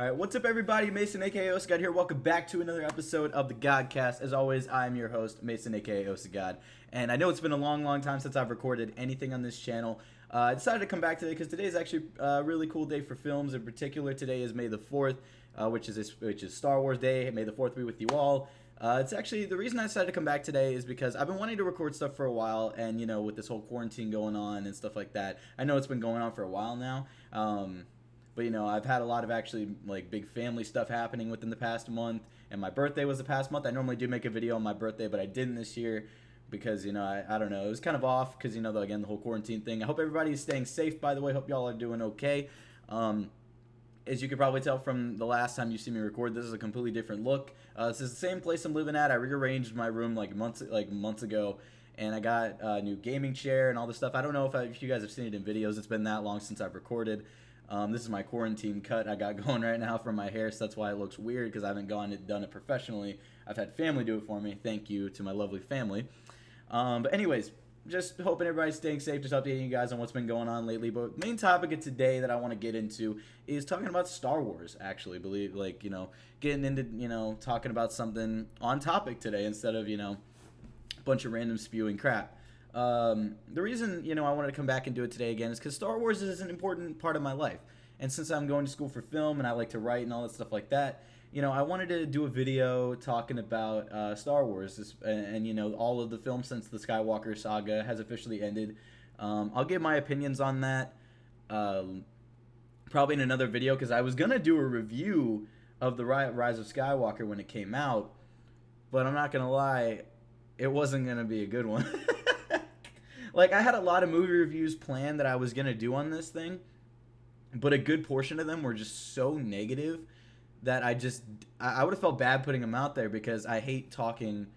All right, what's up, everybody? Mason, aka Osagod here. Welcome back to another episode of the Godcast. As always, I am your host, Mason, aka Osagod. And I know it's been a long time since I've recorded anything on this channel. I decided to come back today because today is actually a really cool day for films. In particular, today is May the 4th, which is Star Wars Day. May the 4th be with you all. It's actually, the reason I decided to come back today is because I've been wanting to record stuff for a while, and, you know, with this whole quarantine going on and stuff like that, I know it's been going on for a while now. But, you know, I've had a lot of actually, like, big family stuff happening within the past month, and my birthday was the past month. I normally do make a video on my birthday, but I didn't this year because, you know, I don't know. It was kind of off because, you know, again, the whole quarantine thing. I hope everybody is staying safe, by the way. Hope y'all are doing okay. As you could probably tell from the last time you see me record, this is a completely different look. This is the same place I'm living at. I rearranged my room months ago, and I got a new gaming chair and all this stuff. I don't know if you guys have seen it in videos. It's been that long since I've recorded. This is my quarantine cut I got going right now for my hair, so that's why it looks weird, because I haven't done it professionally. I've had family do it for me. Thank you to my lovely family. But anyways, just hoping everybody's staying safe, just updating you guys on what's been going on lately. But main topic of today that I want to get into is talking about Star Wars, actually. Getting into, talking about something on topic today instead of, a bunch of random spewing crap. The reason, I wanted to come back and do it today again is because Star Wars is an important part of my life. And since I'm going to school for film and I like to write and all that stuff like that, I wanted to do a video talking about Star Wars and all of the films since the Skywalker saga has officially ended. I'll give my opinions on that probably in another video, because I was going to do a review of the Rise of Skywalker when it came out, but I'm not going to lie, it wasn't going to be a good one. Like, I had a lot of movie reviews planned that I was going to do on this thing, but a good portion of them were just so negative that I would have felt bad putting them out there, because I hate talking,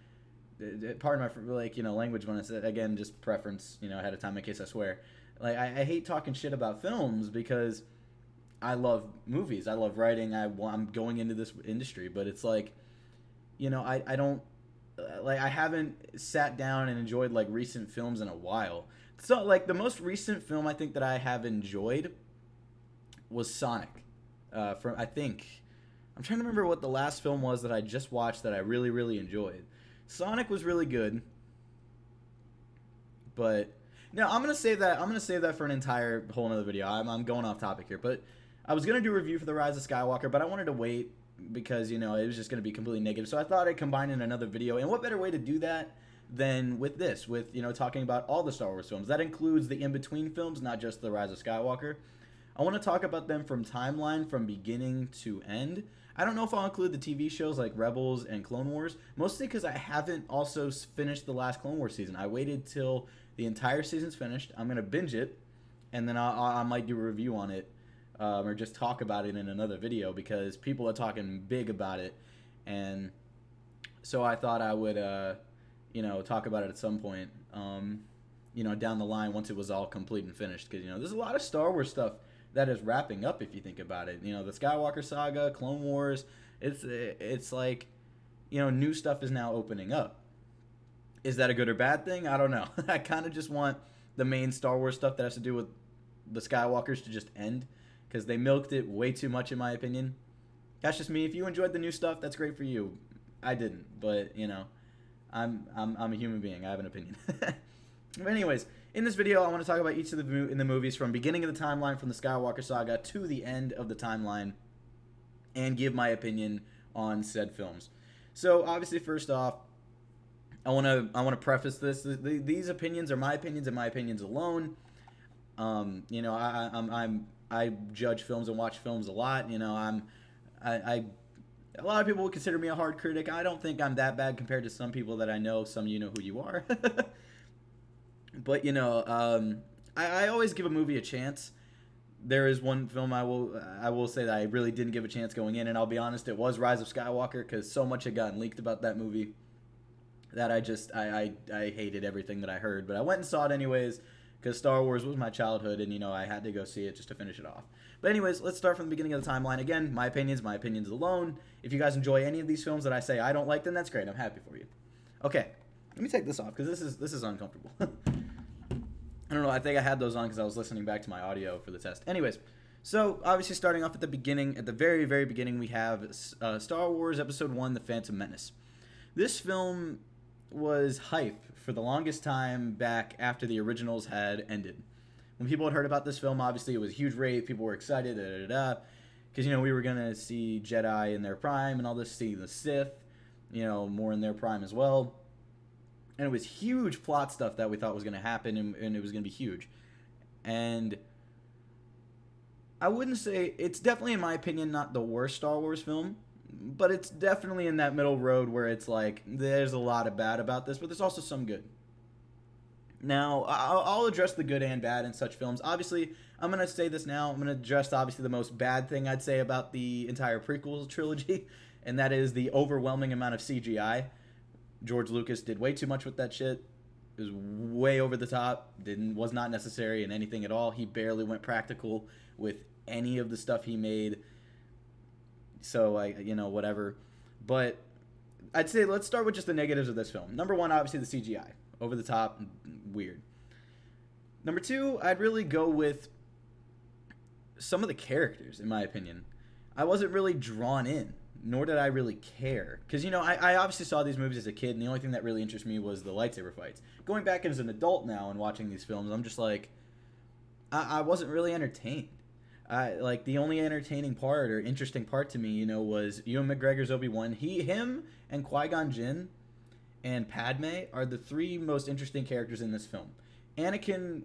pardon my, language when I said, again, just preference, ahead of time in case I swear. Like, I hate talking shit about films because I love movies. I love writing. I'm going into this industry, but it's like, I don't, I haven't sat down and enjoyed, recent films in a while. So, the most recent film I think that I have enjoyed was Sonic. I'm trying to remember what the last film was that I just watched that I really, really enjoyed. Sonic was really good. But, no, I'm going to save that for an entire whole nother video. I'm going off topic here. But I was going to do a review for The Rise of Skywalker, but I wanted to wait because, it was just going to be completely negative. So I thought I'd combine in another video. And what better way to do that than with this, talking about all the Star Wars films. That includes the in-between films, not just The Rise of Skywalker. I want to talk about them from timeline, from beginning to end. I don't know if I'll include the TV shows like Rebels and Clone Wars, mostly because I haven't also finished the last Clone Wars season. I waited till the entire season's finished. I'm going to binge it, and then I might do a review on it. Or just talk about it in another video, because people are talking big about it, and so I thought I would, talk about it at some point, down the line once it was all complete and finished, because, there's a lot of Star Wars stuff that is wrapping up if you think about it. The Skywalker saga, Clone Wars, it's like, new stuff is now opening up. Is that a good or bad thing? I don't know. I kind of just want the main Star Wars stuff that has to do with the Skywalkers to just end, because they milked it way too much, in my opinion. That's just me. If you enjoyed the new stuff, that's great for you. I didn't, but I'm a human being. I have an opinion. But anyways, in this video, I want to talk about each of the movies from beginning of the timeline, from the Skywalker saga to the end of the timeline, and give my opinion on said films. So obviously, first off, I want to preface this. These opinions are my opinions and my opinions alone. I judge films and watch films a lot. A lot of people would consider me a hard critic. I don't think I'm that bad compared to some people that I know. Some of you know who you are. But, I always give a movie a chance. There is one film I will say that I really didn't give a chance going in, and I'll be honest, it was Rise of Skywalker, because so much had gotten leaked about that movie that I hated everything that I heard. But I went and saw it anyways, because Star Wars was my childhood, and, I had to go see it just to finish it off. But anyways, let's start from the beginning of the timeline. Again, my opinions alone. If you guys enjoy any of these films that I say I don't like, then that's great. I'm happy for you. Okay, let me take this off, because this is uncomfortable. I don't know, I think I had those on because I was listening back to my audio for the test. Anyways, So, obviously, starting off at the beginning, at the very, very beginning, we have Star Wars Episode 1, The Phantom Menace. This film was hype for the longest time back after the originals had ended. When people had heard about this film, obviously, it was a huge rave. People were excited, because, we were going to see Jedi in their prime and all this, see the Sith, more in their prime as well. And it was huge plot stuff that we thought was going to happen, and it was going to be huge. And I wouldn't say, it's definitely, in my opinion, not the worst Star Wars film, but it's definitely in that middle road where it's like, there's a lot of bad about this, but there's also some good. Now, I'll address the good and bad in such films. Obviously, I'm going to say this now. I'm going to address, obviously, the most bad thing I'd say about the entire prequel trilogy, and that is the overwhelming amount of CGI. George Lucas did way too much with that shit. It was way over the top. Was not necessary in anything at all. He barely went practical with any of the stuff he made. So, whatever. But I'd say let's start with just the negatives of this film. Number one, obviously, the CGI. Over the top, weird. Number two, I'd really go with some of the characters, in my opinion. I wasn't really drawn in, nor did I really care. Because, I obviously saw these movies as a kid, and the only thing that really interested me was the lightsaber fights. Going back as an adult now and watching these films, I'm just like, I wasn't really entertained. The only entertaining part or interesting part to me, was Ewan McGregor's Obi-Wan. Him and Qui-Gon Jinn and Padme are the three most interesting characters in this film. Anakin,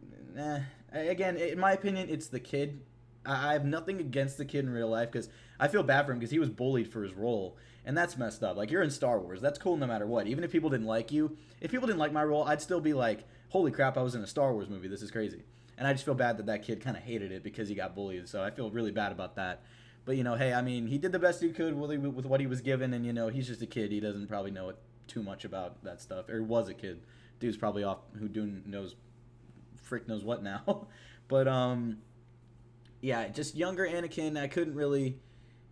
again, in my opinion, it's the kid. I have nothing against the kid in real life because I feel bad for him because he was bullied for his role, and that's messed up. Like, you're in Star Wars. That's cool no matter what. Even if people didn't like you, if people didn't like my role, I'd still be like, holy crap, I was in a Star Wars movie. This is crazy. And I just feel bad that kid kind of hated it because he got bullied, so I feel really bad about that. But, hey, I mean, he did the best he could with what he was given, and, he's just a kid. He doesn't probably know too much about that stuff, or was a kid. Dude's probably off, frick knows what now. But, yeah, just younger Anakin, I couldn't really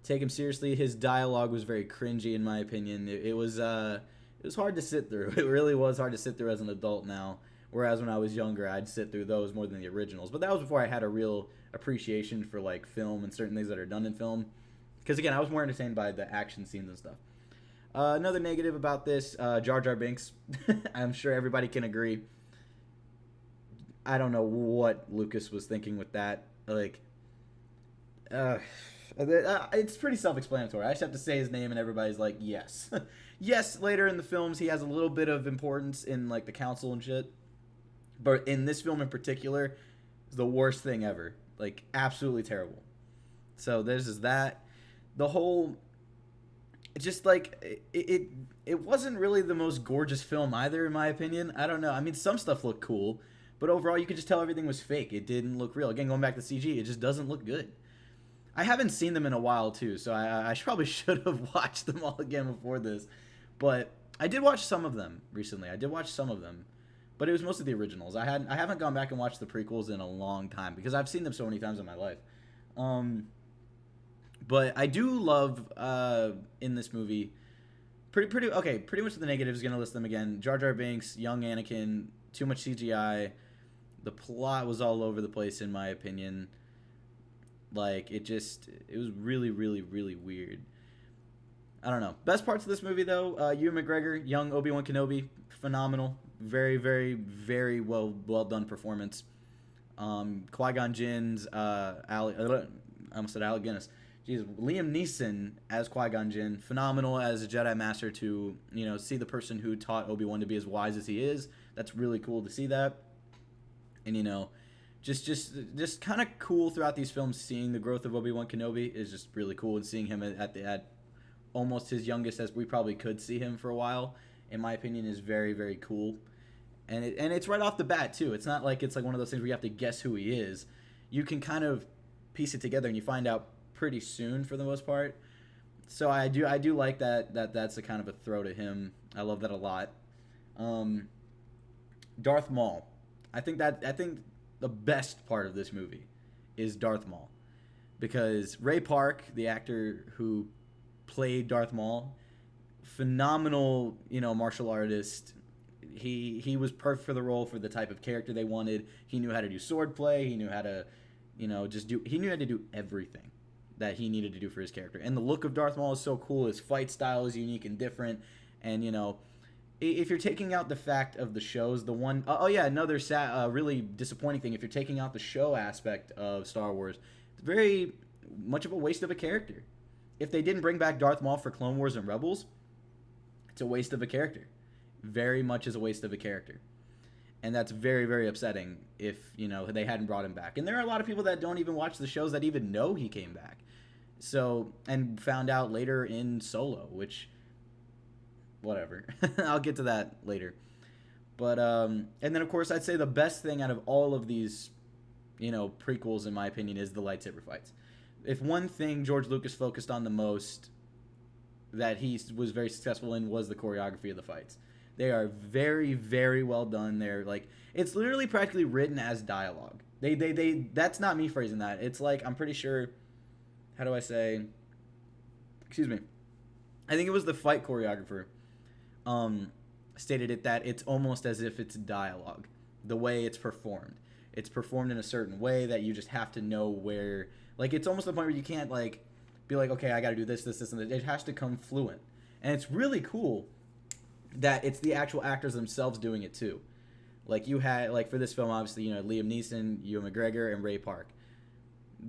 take him seriously. His dialogue was very cringy, in my opinion. It was hard to sit through. It really was hard to sit through as an adult now. Whereas when I was younger, I'd sit through those more than the originals. But that was before I had a real appreciation for, film and certain things that are done in film. Because, again, I was more entertained by the action scenes and stuff. Another negative about this, Jar Jar Binks. I'm sure everybody can agree. I don't know what Lucas was thinking with that. It's pretty self-explanatory. I just have to say his name and everybody's like, yes. Yes, later in the films, he has a little bit of importance in, the council and shit. But in this film in particular, it's the worst thing ever. Absolutely terrible. So there's just that. The whole... Just, it wasn't really the most gorgeous film either, in my opinion. I don't know. I mean, some stuff looked cool. But overall, you could just tell everything was fake. It didn't look real. Again, going back to CG, it just doesn't look good. I haven't seen them in a while, too. So I probably should have watched them all again before this. But I did watch some of them recently. But it was mostly the originals. I haven't gone back and watched the prequels in a long time because I've seen them so many times in my life. But I do love in this movie pretty much the negatives. Gonna list them again. Jar Jar Binks, young Anakin, too much CGI. The plot was all over the place in my opinion. It was really, really, really weird. I don't know. Best parts of this movie though, Ewan McGregor, young Obi-Wan Kenobi, phenomenal. Very, very, very well done performance. Qui-Gon Jinn's I almost said Alec Guinness. Jeez, Liam Neeson as Qui-Gon Jinn, phenomenal as a Jedi Master to, see the person who taught Obi-Wan to be as wise as he is. That's really cool to see that. And, just kind of cool throughout these films, seeing the growth of Obi-Wan Kenobi is just really cool. And seeing him at almost his youngest as we probably could see him for a while, in my opinion, is very, very cool. And it's right off the bat, too. It's not like it's one of those things where you have to guess who he is. You can kind of piece it together and you find out pretty soon for the most part. So I do like that's a kind of a throw to him. I love that a lot. Darth Maul. I think the best part of this movie is Darth Maul. Because Ray Park, the actor who played Darth Maul, phenomenal, martial artist. He was perfect for the role, for the type of character they wanted. He knew how to do swordplay. He knew how to he knew how to do everything that he needed to do for his character. And the look of Darth Maul is so cool. His fight style is unique and different. And, if you're taking out the fact of the shows, another really disappointing thing, if you're taking out the show aspect of Star Wars, it's very much of a waste of a character. If they didn't bring back Darth Maul for Clone Wars and Rebels, it's a waste of a character. Very much is a waste of a character. And that's very, very upsetting if, they hadn't brought him back. And there are a lot of people that don't even watch the shows that even know he came back. So, and found out later in Solo, which, whatever. I'll get to that later. But, and then, of course, I'd say the best thing out of all of these, prequels, in my opinion, is the lightsaber fights. If one thing George Lucas focused on the most that he was very successful in was the choreography of the fights. They are very, very well done. They're like, it's literally practically written as dialogue. That's not me phrasing that. It's like, I'm pretty sure, how do I say, excuse me. I think it was the fight choreographer stated it that it's almost as if it's dialogue, the way it's performed. It's performed in a certain way that you just have to know where, like, it's almost the point where you can't, like, be like, okay, I got to do this, and this. It has to come fluent. And it's really cool that it's the actual actors themselves doing it too. Like you had, like for this film, obviously, Liam Neeson, Ewan McGregor, and Ray Park.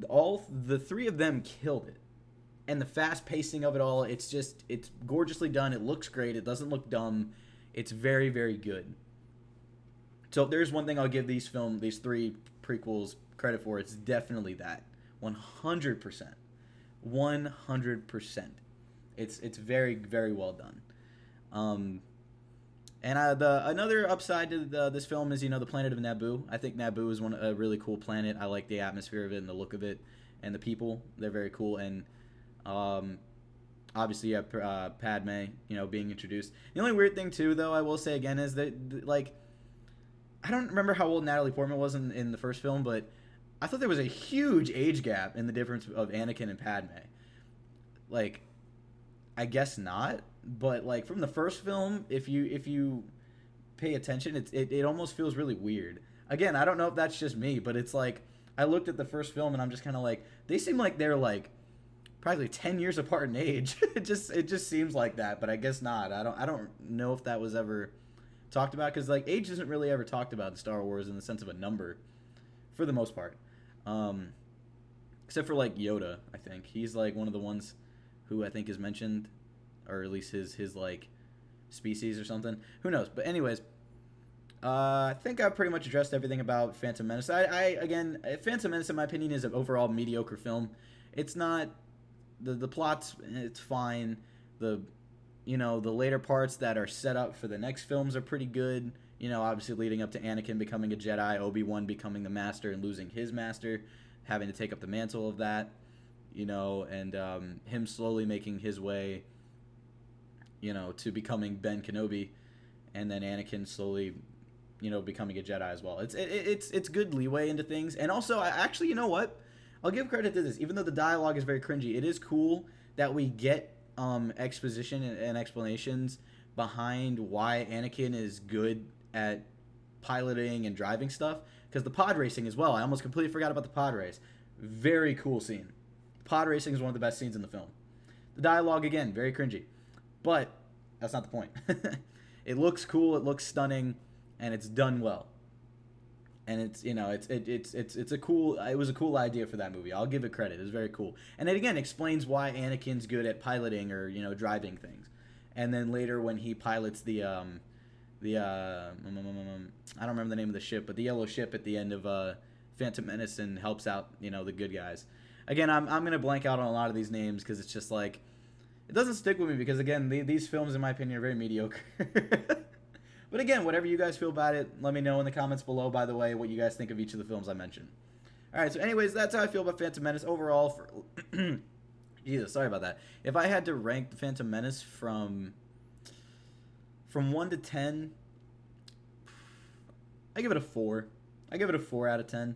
All the three of them killed it. And the fast pacing of it all, it's gorgeously done. It looks great. It doesn't look dumb. It's very, very good. So if there's one thing I'll give these three prequels credit for, it's definitely that. 100%. 100%. It's very, very well done. And another upside to this film is, the planet of Naboo. I think Naboo is a really cool planet. I like the atmosphere of it and the look of it, and the people. They're very cool. And obviously, you have Padme, being introduced. The only weird thing too, though, I will say again, is that like, I don't remember how old Natalie Portman was in the first film, but I thought there was a huge age gap in the difference of Anakin and Padme. Like, I guess not. But like from the first film, if you pay attention, it almost feels really weird. Again, I don't know if that's just me, but it's like I looked at the first film and I'm just kind of like, they seem like they're like probably 10 years apart in age. it just seems like that, but I guess not. I don't know if that was ever talked about, because like age isn't really ever talked about in Star Wars in the sense of a number, for the most part. Except for like Yoda, I think he's like one of the ones who I think is mentioned. Or at least his like species or something. Who knows? But anyways, I think I've pretty much addressed everything about Phantom Menace. Again, Phantom Menace, in my opinion, is an overall mediocre film. It's not the plot's, it's fine. The later parts that are set up for the next films are pretty good. Obviously leading up to Anakin becoming a Jedi, Obi-Wan becoming the master and losing his master, having to take up the mantle of that. And him slowly making his way, to becoming Ben Kenobi, and then Anakin slowly, becoming a Jedi as well. It's good leeway into things. And also, actually, you know what? I'll give credit to this. Even though the dialogue is very cringy, it is cool that we get exposition and explanations behind why Anakin is good at piloting and driving stuff. Because the pod racing as well. I almost completely forgot about the pod race. Very cool scene. Pod racing is one of the best scenes in the film. The dialogue, again, very cringy. But that's not the point. It looks cool, it looks stunning, and it's done well. And it's a cool. It was a cool idea for that movie. I'll give it credit. It was very cool, and it again explains why Anakin's good at piloting or driving things. And then later when he pilots the I don't remember the name of the ship, but the yellow ship at the end of Phantom Menace and helps out the good guys. Again, I'm gonna blank out on a lot of these names because it's just like. It doesn't stick with me because, again, these films, in my opinion, are very mediocre. But, again, whatever you guys feel about it, let me know in the comments below, by the way, what you guys think of each of the films I mentioned. All right, so anyways, that's how I feel about Phantom Menace. Overall, Jesus, sorry about that. If I had to rank the Phantom Menace from 1 to 10, I give it a 4. I give it a 4 out of 10.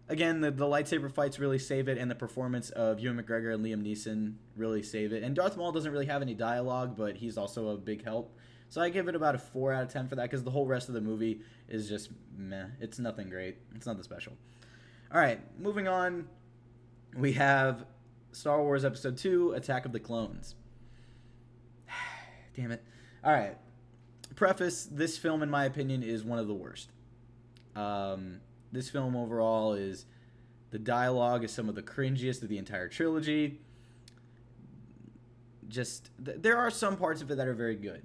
Again, the lightsaber fights really save it, and the performance of Ewan McGregor and Liam Neeson really save it. And Darth Maul doesn't really have any dialogue, but he's also a big help. So I give it about a 4 out of 10 for that, because the whole rest of the movie is just meh. It's nothing great. It's nothing special. All right, moving on. We have Star Wars Episode 2, Attack of the Clones. Damn it. All right. Preface, this film, in my opinion, is one of the worst. This film overall is... The dialogue is some of the cringiest of the entire trilogy. Just... There are some parts of it that are very good.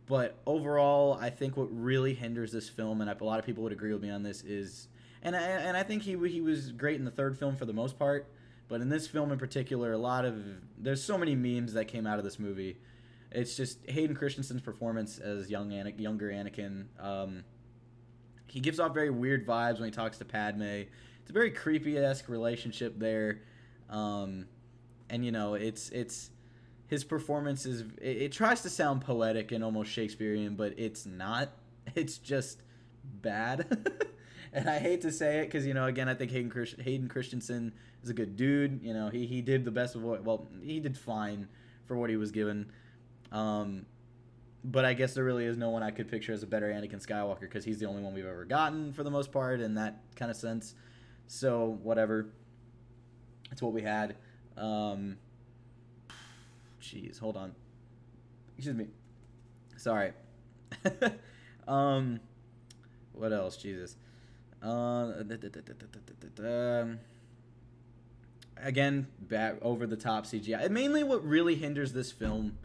But overall, I think what really hinders this film, and a lot of people would agree with me on this, is... And I think he was great in the third film for the most part. But in this film in particular, there's so many memes that came out of this movie. It's just Hayden Christensen's performance as younger Anakin. He gives off very weird vibes when he talks to Padme. It's a very creepy-esque relationship there. And, you know, it's his performance is... It tries to sound poetic and almost Shakespearean, but it's not. It's just bad. And I hate to say it because, you know, again, I think Hayden Christensen is a good dude. You know, he did the best of what... Well, he did fine for what he was given. But I guess there really is no one I could picture as a better Anakin Skywalker because he's the only one we've ever gotten for the most part in that kind of sense. So, whatever. That's what we had. Jeez, hold on. Excuse me. Sorry. What else? Jesus. Again, bad, over the top CGI. And mainly what really hinders this film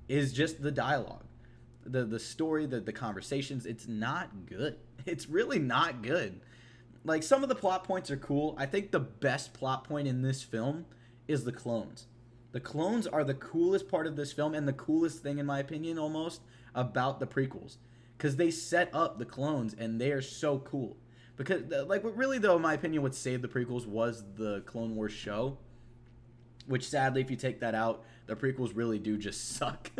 is just the dialogue. The story, the conversations. It's not good. It's really not good. Like, some of the plot points are cool. I think the best plot point in this film is the clones. The clones are the coolest part of this film and the coolest thing, in my opinion, almost, about the prequels. Because they set up the clones, and they are so cool. Because, like, what really, though, in my opinion, what saved the prequels was the Clone Wars show. Which, sadly, if you take that out, the prequels really do just suck.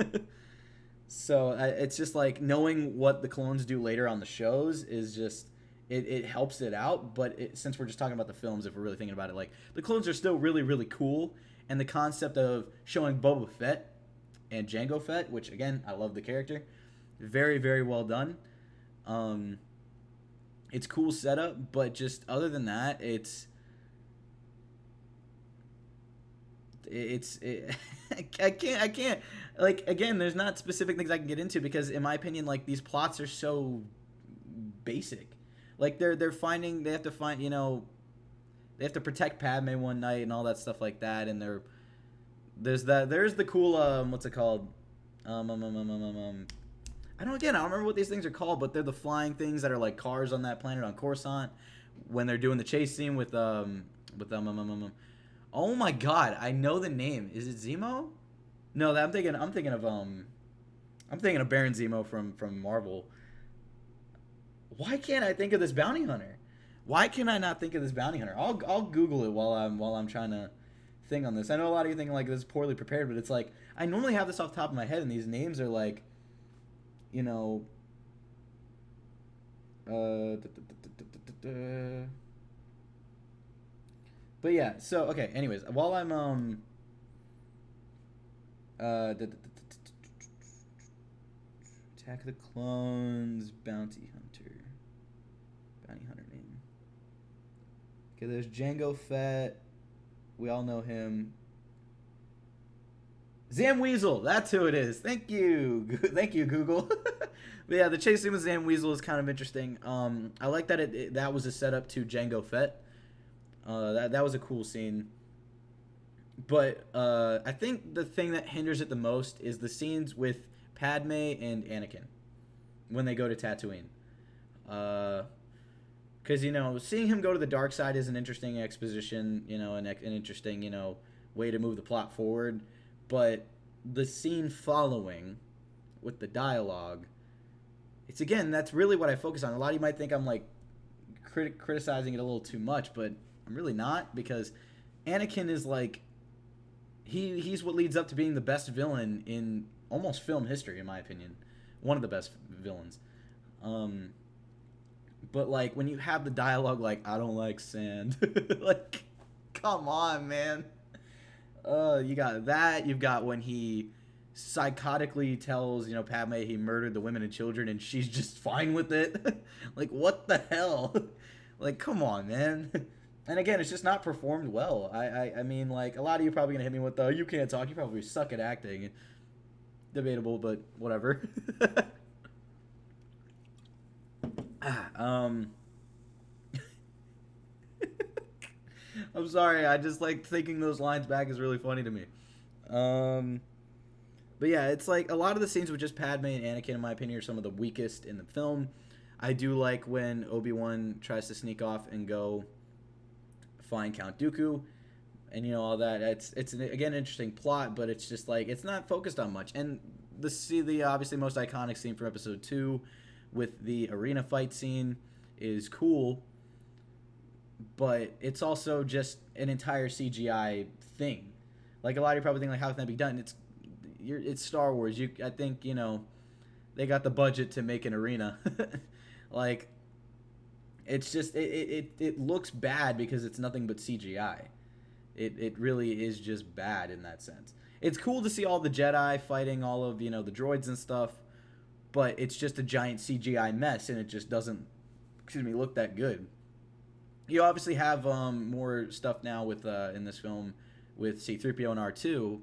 So, it's just, like, knowing what the clones do later on the shows is just... It helps it out, but since we're just talking about the films, if we're really thinking about it, like, the clones are still really, really cool. And the concept of showing Boba Fett and Jango Fett, which, again, I love the character. Very, very well done. It's cool setup, but just other than that, I can't like, again, there's not specific things I can get into because in my opinion, like, these plots are so basic. Like, they have to find, you know, they have to protect Padme one night and all that stuff like that, and there's the cool what's it called? I don't remember what these things are called, but they're the flying things that are like cars on that planet on Coruscant when they're doing the chase scene with oh my god, I know the name. Is it Zemo? No, I'm thinking of Baron Zemo from Marvel. Why can't I think of this bounty hunter? Why can I not think of this bounty hunter? I'll Google it while I'm trying to think on this. I know a lot of you thinking like this is poorly prepared, but it's like I normally have this off the top of my head, and these names are like, you know, but yeah. So okay. Anyways, while I'm Attack of the Clones, bounty hunter name. Okay, there's Jango Fett. We all know him. Zam Weasel, that's who it is. Thank you, Google. But yeah, the chase scene with Zam Weasel is kind of interesting. I like that that was a setup to Jango Fett. That was a cool scene. But I think the thing that hinders it the most is the scenes with Padme and Anakin when they go to Tatooine. Because, you know, seeing him go to the dark side is an interesting exposition, you know, an interesting, you know, way to move the plot forward. But the scene following with the dialogue, that's really what I focus on. A lot of you might think I'm, like, criticizing it a little too much, but I'm really not, because Anakin is, like, he's what leads up to being the best villain in almost film history, in my opinion. One of the best villains. But, like, when you have the dialogue, like, I don't like sand. Like, come on, man. You got that. You've got when he psychotically tells, you know, Padme he murdered the women and children, and she's just fine with it. Like, what the hell? Like, come on, man. And again, it's just not performed well. I mean, like, a lot of you probably gonna hit me with the you can't talk. You probably suck at acting. Debatable, but whatever. um, I'm sorry. I just like thinking those lines back is really funny to me. But yeah, it's like a lot of the scenes with just Padme and Anakin, in my opinion, are some of the weakest in the film. I do like when Obi-Wan tries to sneak off and go find Count Dooku, and you know all that. It's again interesting plot, but it's just like it's not focused on much. And the obviously most iconic scene from Episode 2 with the arena fight scene is cool, but it's also just an entire CGI thing. Like a lot of you probably think like how can that be done? It's Star Wars. I think they got the budget to make an arena. Like it's just it looks bad because it's nothing but CGI. It really is just bad in that sense. It's cool to see all the Jedi fighting all of the droids and stuff, but it's just a giant CGI mess and it just doesn't look that good. You obviously have more stuff now with in this film with C-3PO and R2,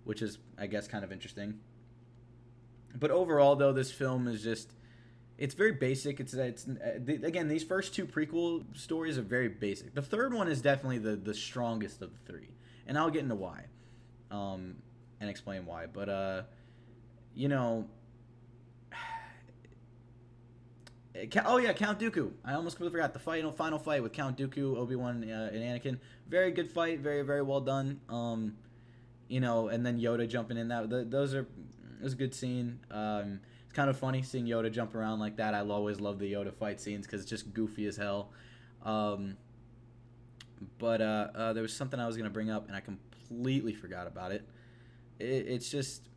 which is I guess kind of interesting. But overall though, this film is just it's very basic. Again, these first two prequel stories are very basic. The third one is definitely the strongest of the three, and I'll get into why, and explain why. But oh yeah, Count Dooku. I almost completely forgot the final fight with Count Dooku, Obi-Wan, and Anakin. Very good fight. Very very well done. And then Yoda jumping in. It was a good scene. It's kind of funny seeing Yoda jump around like that. I always love the Yoda fight scenes because it's just goofy as hell. But there was something I was gonna bring up and I completely forgot about it. It's just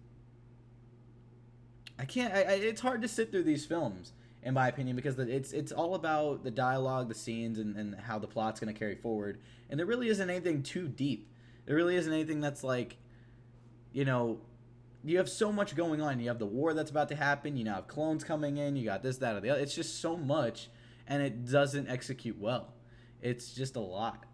I can't. It's hard to sit through these films, in my opinion, because it's all about the dialogue, the scenes, and how the plot's going to carry forward. And there really isn't anything too deep. There really isn't anything that's like, you have so much going on. You have the war that's about to happen. You now have clones coming in. You got this, that, or the other. It's just so much, and it doesn't execute well. It's just a lot.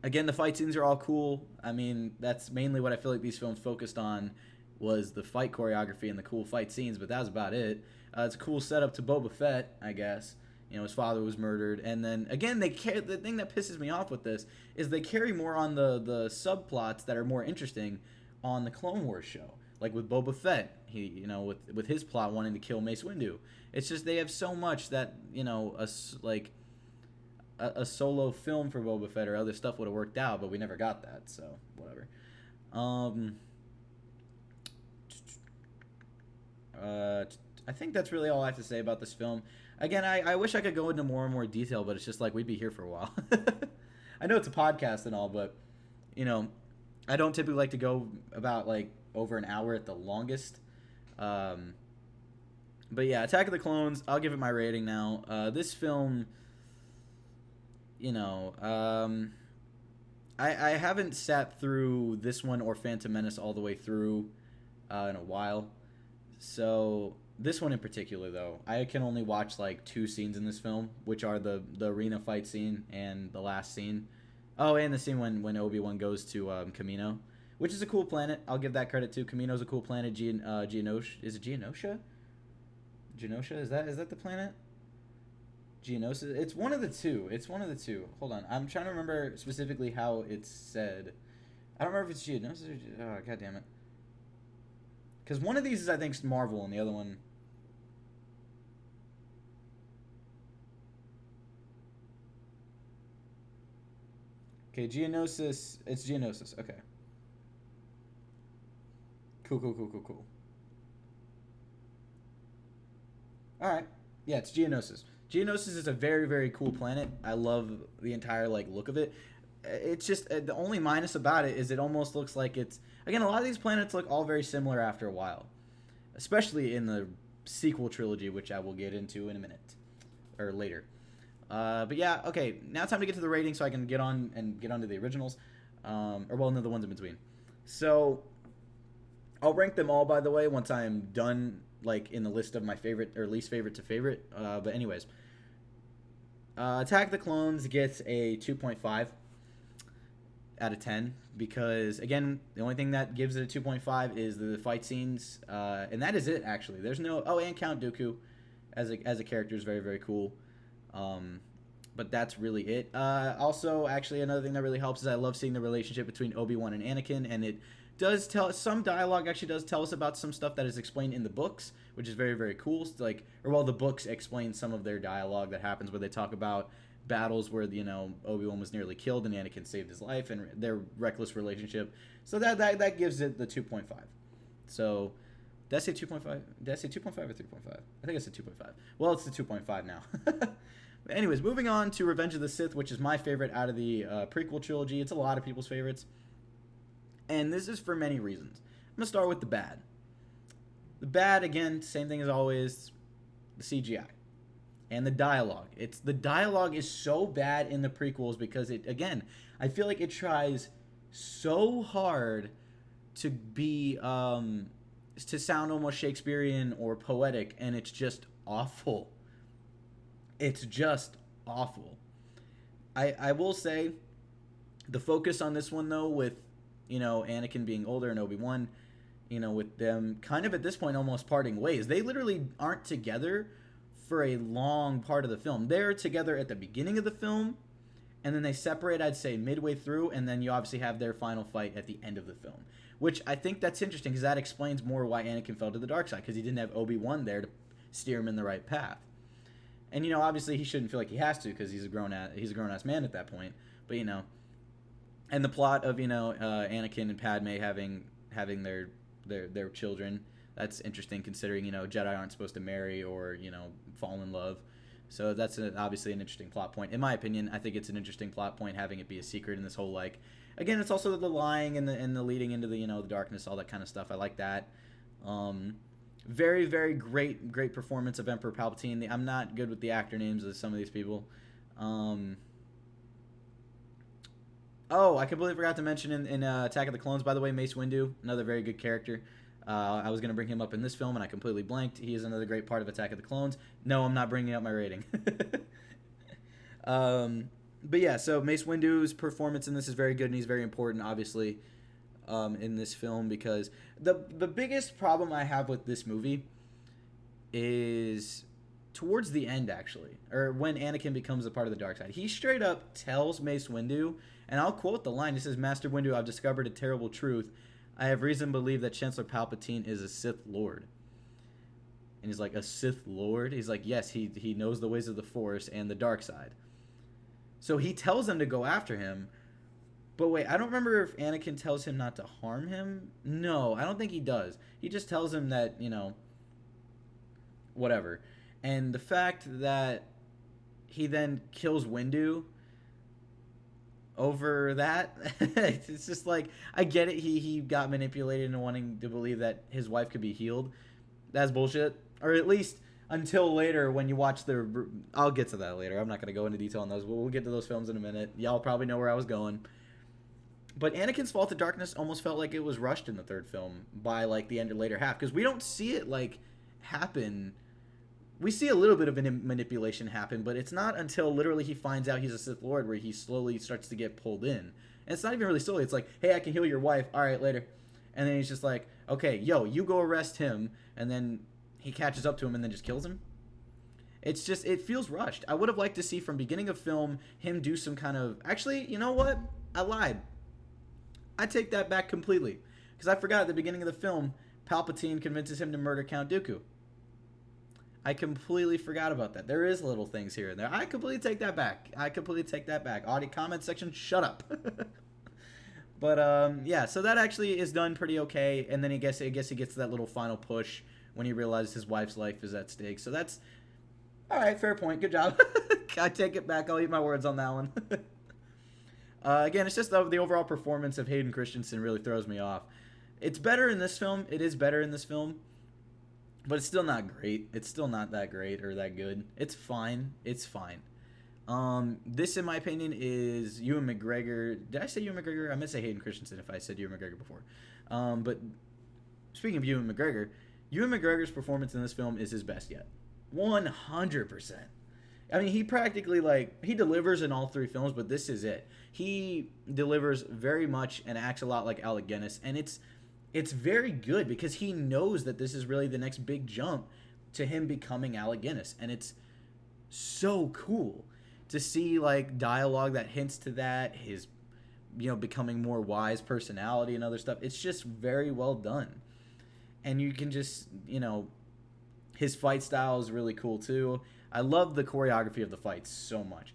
Again, the fight scenes are all cool. I mean, that's mainly what I feel like these films focused on was the fight choreography and the cool fight scenes, but that was about it. It's a cool setup to Boba Fett, I guess. His father was murdered, and then again, the thing that pisses me off with this is they carry more on the subplots that are more interesting on the Clone Wars show, like with Boba Fett. He, with his plot wanting to kill Mace Windu. It's just they have so much that a solo film for Boba Fett or other stuff would have worked out, but we never got that, so whatever. I think that's really all I have to say about this film. Again, I wish I could go into more and more detail, but it's just like we'd be here for a while. I know it's a podcast and all, but I don't typically like to go about like over an hour at the longest. But yeah, Attack of the Clones, I'll give it my rating now. This film, I haven't sat through this one or Phantom Menace all the way through in a while. So this one in particular, though, I can only watch like two scenes in this film, which are the arena fight scene and the last scene. Oh, and the scene when Obi-Wan goes to Kamino, which is a cool planet. I'll give that credit to. Kamino's a cool planet. Geonosis, is it Geonosis? Geonosis, is that the planet? Geonosis? It's one of the two. Hold on. I'm trying to remember specifically how it's said. I don't remember if it's Geonosis or... Oh, God damn it. Because one of these is, I think, Marvel, and the other one... Okay, Geonosis... It's Geonosis. Okay. Cool. Alright. Yeah, it's Geonosis. Geonosis is a very, very cool planet. I love the entire, look of it. It's just... the only minus about it is it almost looks like it's... Again, a lot of these planets look all very similar after a while. Especially in the sequel trilogy, which I will get into in a minute. Or later. But yeah, okay. Now time to get to the rating so I can get onto the originals. No, the ones in between. So, I'll rank them all, by the way, once I'm done, in the list of my favorite or least favorite to favorite. But anyways. Attack of the Clones gets a 2.5 out of 10 because, again, the only thing that gives it a 2.5 is the fight scenes, and that is it, actually. There's no... Oh, and Count Dooku as a character is very, very cool. But that's really it. Also, actually, another thing that really helps is I love seeing the relationship between Obi-Wan and Anakin, and it does tell... Some dialogue actually does tell us about some stuff that is explained in the books, which is very, very cool. The books explain some of their dialogue that happens where they talk about battles where, Obi-Wan was nearly killed and Anakin saved his life and their reckless relationship. So that gives it the 2.5. So, did I say 2.5? Did I say 2.5 or 3.5? I think I said 2.5. Well, it's the 2.5 now. But anyways, moving on to Revenge of the Sith, which is my favorite out of the prequel trilogy. It's a lot of people's favorites. And this is for many reasons. I'm going to start with the bad. The bad, again, same thing as always, the CGI. And the dialogue. The dialogue is so bad in the prequels because I feel like it tries so hard to be, to sound almost Shakespearean or poetic, and it's just awful. It's just awful. I will say, the focus on this one, though, with, Anakin being older and Obi-Wan, with them kind of at this point almost parting ways. They literally aren't together for a long part of the film. They're together at the beginning of the film, and then they separate, I'd say, midway through, and then you obviously have their final fight at the end of the film. Which I think that's interesting, because that explains more why Anakin fell to the dark side, because he didn't have Obi-Wan there to steer him in the right path. And, obviously he shouldn't feel like he has to, because he's a grown-ass man at that point. But, and the plot of, Anakin and Padme having their children, that's interesting considering, Jedi aren't supposed to marry or, fall in love. So that's obviously an interesting plot point. In my opinion, I think it's an interesting plot point having it be a secret in this whole, again, it's also the lying and the leading into the, the darkness, all that kind of stuff. I like that. Very, very great performance of Emperor Palpatine. I'm not good with the actor names of some of these people. Oh, I completely forgot to mention in Attack of the Clones, by the way, Mace Windu, another very good character. I was going to bring him up in this film, and I completely blanked. He is another great part of Attack of the Clones. No, I'm not bringing up my rating. But yeah, so Mace Windu's performance in this is very good, and he's very important, obviously, in this film, because the biggest problem I have with this movie is towards the end, actually, or when Anakin becomes a part of the dark side. He straight up tells Mace Windu, and I'll quote the line. He says, "Master Windu, I've discovered a terrible truth. I have reason to believe that Chancellor Palpatine is a Sith Lord." And he's like, "A Sith Lord?" He's like, "Yes, he knows the ways of the Force and the dark side." So he tells them to go after him. But wait, I don't remember if Anakin tells him not to harm him. No, I don't think he does. He just tells him that, whatever. And the fact that he then kills Windu over that, it's just like, I get it, he got manipulated into wanting to believe that his wife could be healed. That's bullshit. Or at least until later when you watch I'll get to that later. I'm not going to go into detail on those, but we'll get to those films in a minute. Y'all probably know where I was going. But Anakin's Fall to Darkness almost felt like it was rushed in the third film by, the end or later half, because we don't see it, happen. We see a little bit of manipulation happen, but it's not until literally he finds out he's a Sith Lord where he slowly starts to get pulled in. And it's not even really slowly. It's like, "Hey, I can heal your wife. All right, later." And then he's just like, "Okay, yo, you go arrest him." And then he catches up to him and then just kills him. It's just, it feels rushed. I would have liked to see from beginning of film him do some kind of... Actually, you know what? I lied. I take that back completely. Because I forgot at the beginning of the film, Palpatine convinces him to murder Count Dooku. I completely forgot about that. There is little things here and there. I completely take that back. Audio comment section, shut up. But, yeah, so that actually is done pretty okay. And then I guess he gets to that little final push when he realizes his wife's life is at stake. So that's... All right, fair point. Good job. I take it back. I'll eat my words on that one. Again, it's just the overall performance of Hayden Christensen really throws me off. It's better in this film. It is better in this film. But it's still not great. It's still not that great or that good. It's fine. It's fine. This, in my opinion, is Ewan McGregor. Did I say Ewan McGregor? I meant to say Hayden Christensen if I said Ewan McGregor before. But speaking of Ewan McGregor's performance in this film is his best yet. 100%. I mean, he practically he delivers in all three films, but this is it. He delivers very much and acts a lot like Alec Guinness, and it's very good because he knows that this is really the next big jump to him becoming Alec Guinness, and it's so cool to see like dialogue that hints to that, his becoming more wise personality and other stuff. It's just very well done, and you can just his fight style is really cool too. I love the choreography of the fights so much.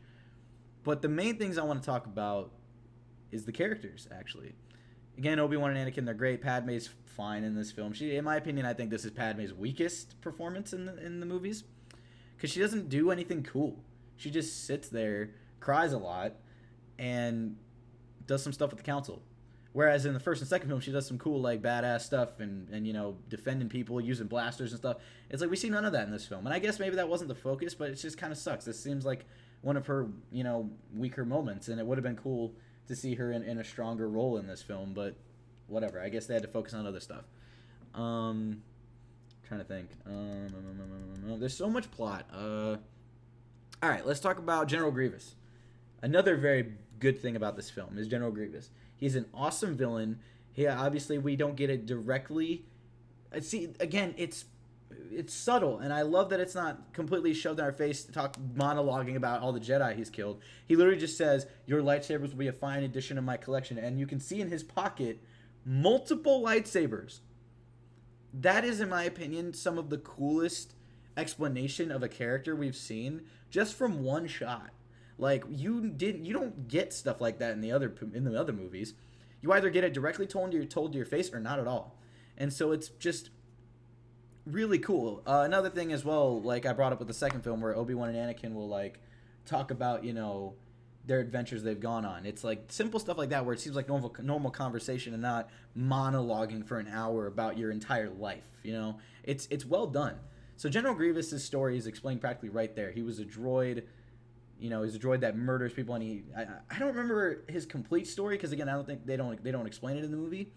But the main things I want to talk about is the characters, actually. Again, Obi-Wan and Anakin, they're great. Padme's fine in this film. In my opinion, I think this is Padme's weakest performance in the movies. Because she doesn't do anything cool. She just sits there, cries a lot, and does some stuff with the council. Whereas in the first and second film, she does some cool, like, badass stuff and defending people, using blasters and stuff. It's like we see none of that in this film. And I guess maybe that wasn't the focus, but it just kind of sucks. This seems like one of her, weaker moments, and it would have been cool to see her in a stronger role in this film, but whatever. I guess they had to focus on other stuff. Trying to think. There's so much plot. All right, let's talk about General Grievous. Another very good thing about this film is General Grievous. He's an awesome villain. Obviously, we don't get it directly. See, again, it's subtle, and I love that it's not completely shoved in our face to monologuing about all the Jedi he's killed. He literally just says, your lightsabers will be a fine addition to my collection, and you can see in his pocket multiple lightsabers. That is, in my opinion, some of the coolest explanation of a character we've seen just from one shot. Like, you don't get stuff like that in the other movies. You either get it directly told to your face or not at all. And so it's just really cool. Another thing as well, like I brought up with the second film, where Obi-Wan and Anakin will like talk about their adventures they've gone on. It's like simple stuff like that where it seems like normal conversation and not monologuing for an hour about your entire life. It's well done. So General Grievous's story is explained practically right there. He was a droid. He's a droid that murders people, and I don't remember his complete story because again I don't think they don't explain it in the movie.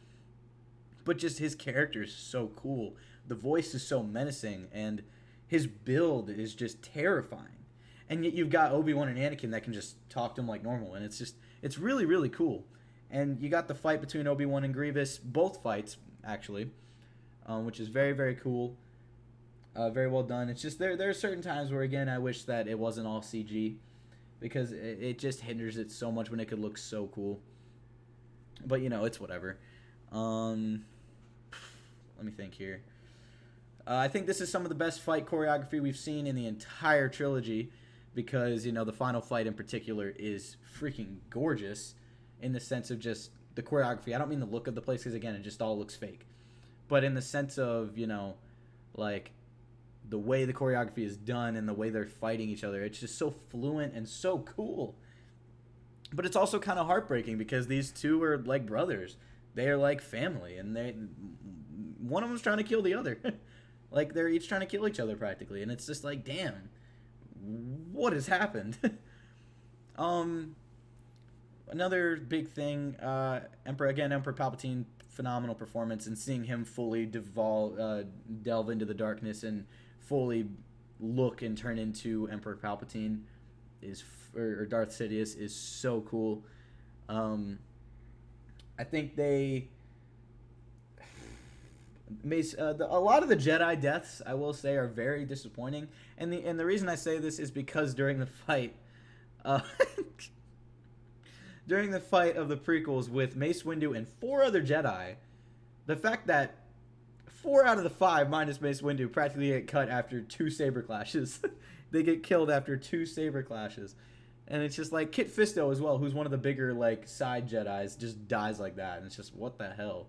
But just his character is so cool. The voice is so menacing, and his build is just terrifying. And yet you've got Obi-Wan and Anakin that can just talk to him like normal, and it's really, really cool. And you got the fight between Obi-Wan and Grievous, both fights, actually, which is very, very cool. Very well done. It's just there are certain times where, again, I wish that it wasn't all CG, because it just hinders it so much when it could look so cool. But, it's whatever. Let me think here. I think this is some of the best fight choreography we've seen in the entire trilogy, because the final fight in particular is freaking gorgeous in the sense of just the choreography. I don't mean the look of the place, because again it just all looks fake, but in the sense of like the way the choreography is done and the way they're fighting each other, it's just so fluent and so cool. But it's also kind of heartbreaking because these two are like brothers. They are like family, and one of them's trying to kill the other. Like, they're each trying to kill each other practically, and it's just like, damn, what has happened? Another big thing, Emperor Palpatine, phenomenal performance, and seeing him fully delve into the darkness and fully look and turn into Emperor Palpatine or Darth Sidious is so cool. I think a lot of the Jedi deaths, I will say, are very disappointing, and the reason I say this is because during the fight, during the fight of the prequels with Mace Windu and 4 other Jedi, the fact that 4 out of the 5 minus Mace Windu practically get cut after 2 saber clashes. They get killed after 2 saber clashes. And it's just like Kit Fisto as well, who's one of the bigger like side Jedis, just dies like that. And it's just, what the hell?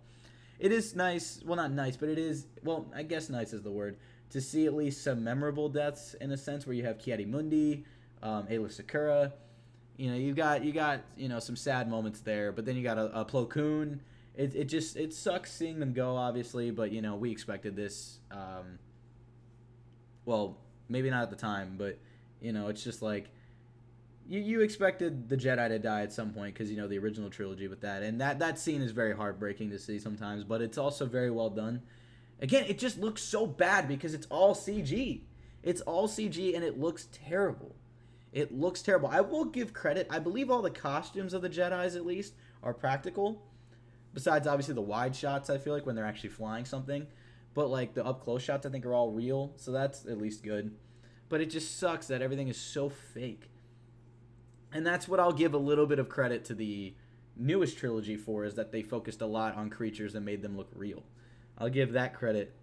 It is nice, well, not nice, but it is, well, I guess nice is the word, to see at least some memorable deaths in a sense, where you have Ki-Adi-Mundi, Aayla Secura. You got some sad moments there, but then you got a Plo Koon. It sucks seeing them go, obviously, but we expected this. Well, maybe not at the time, but it's just like you expected the Jedi to die at some point, because the original trilogy with that, and that scene is very heartbreaking to see sometimes, but it's also very well done. Again, it just looks so bad because it's all CG. It's all CG and it looks terrible. It looks terrible. I will give credit. I believe all the costumes of the Jedis, at least, are practical. Besides, obviously, the wide shots, I feel like, when they're actually flying something. But, like, the up-close shots, I think, are all real. So that's at least good. But it just sucks that everything is so fake. And that's what I'll give a little bit of credit to the newest trilogy for, is that they focused a lot on creatures and made them look real. I'll give that credit,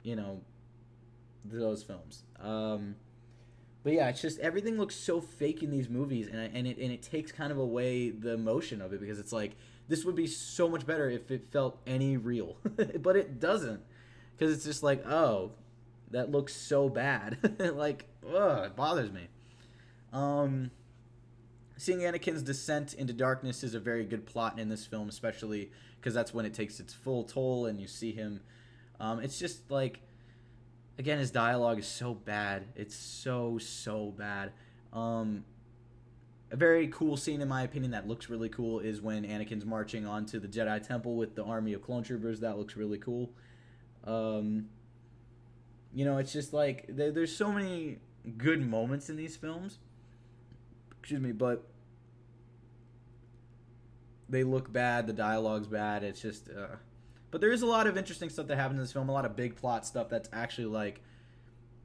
those films. But yeah, it's just everything looks so fake in these movies, and it takes kind of away the emotion of it, because it's like, this would be so much better if it felt any real, but it doesn't, because it's just like, oh, that looks so bad. Like, ugh, it bothers me. Seeing Anakin's descent into darkness is a very good plot in this film, especially because that's when it takes its full toll and you see him. It's just like, again, his dialogue is so bad. It's so bad. A very cool scene, in my opinion, that looks really cool is when Anakin's marching onto the Jedi Temple with the army of clone troopers. That looks really cool. It's just like, there's so many good moments in these films. Excuse me, but they look bad. The dialogue's bad. It's just, but there is a lot of interesting stuff that happens in this film. A lot of big plot stuff that's actually, like,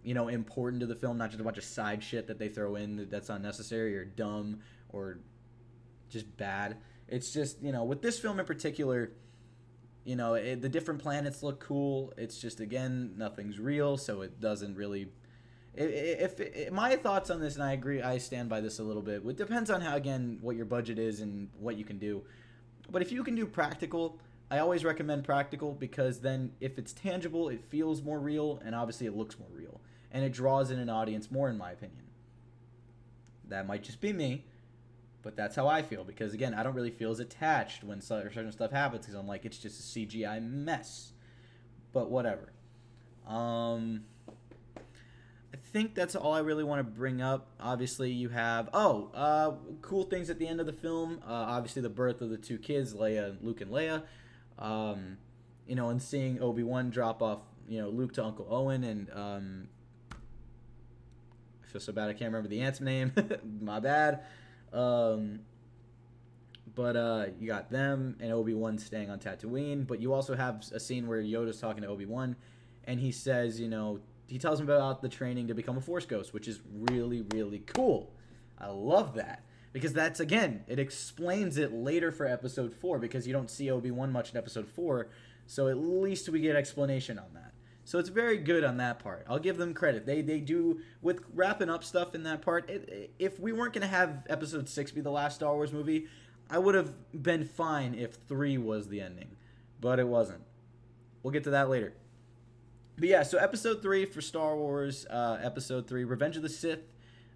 important to the film, not just a bunch of side shit that they throw in that's unnecessary or dumb or just bad. It's just, with this film in particular, the different planets look cool. It's just, again, nothing's real, so it doesn't really. If my thoughts on this, and I agree, I stand by this a little bit. It depends on how, again, what your budget is and what you can do. But if you can do practical, I always recommend practical, because then if it's tangible, it feels more real, and obviously it looks more real, and it draws in an audience more, in my opinion. That might just be me, but that's how I feel, because, again, I don't really feel as attached when certain stuff happens, because I'm like, it's just a CGI mess. But whatever. I think that's all I really want to bring up. Obviously, you have cool things at the end of the film. Obviously, the birth of the two kids, Luke and Leia. And seeing Obi-Wan drop off, Luke to Uncle Owen, and I feel so bad I can't remember the aunt's name. My bad. But you got them and Obi-Wan staying on Tatooine. But you also have a scene where Yoda's talking to Obi-Wan, and he says, he tells him about the training to become a Force Ghost, which is really, really cool. I love that. Because that's, again, it explains it later for Episode 4, because you don't see Obi-Wan much in Episode 4, so at least we get explanation on that. So it's very good on that part. I'll give them credit. They do, with wrapping up stuff in that part, if we weren't going to have Episode 6 be the last Star Wars movie, I would have been fine if 3 was the ending. But it wasn't. We'll get to that later. But yeah, so Episode 3 for Star Wars, Episode 3, Revenge of the Sith.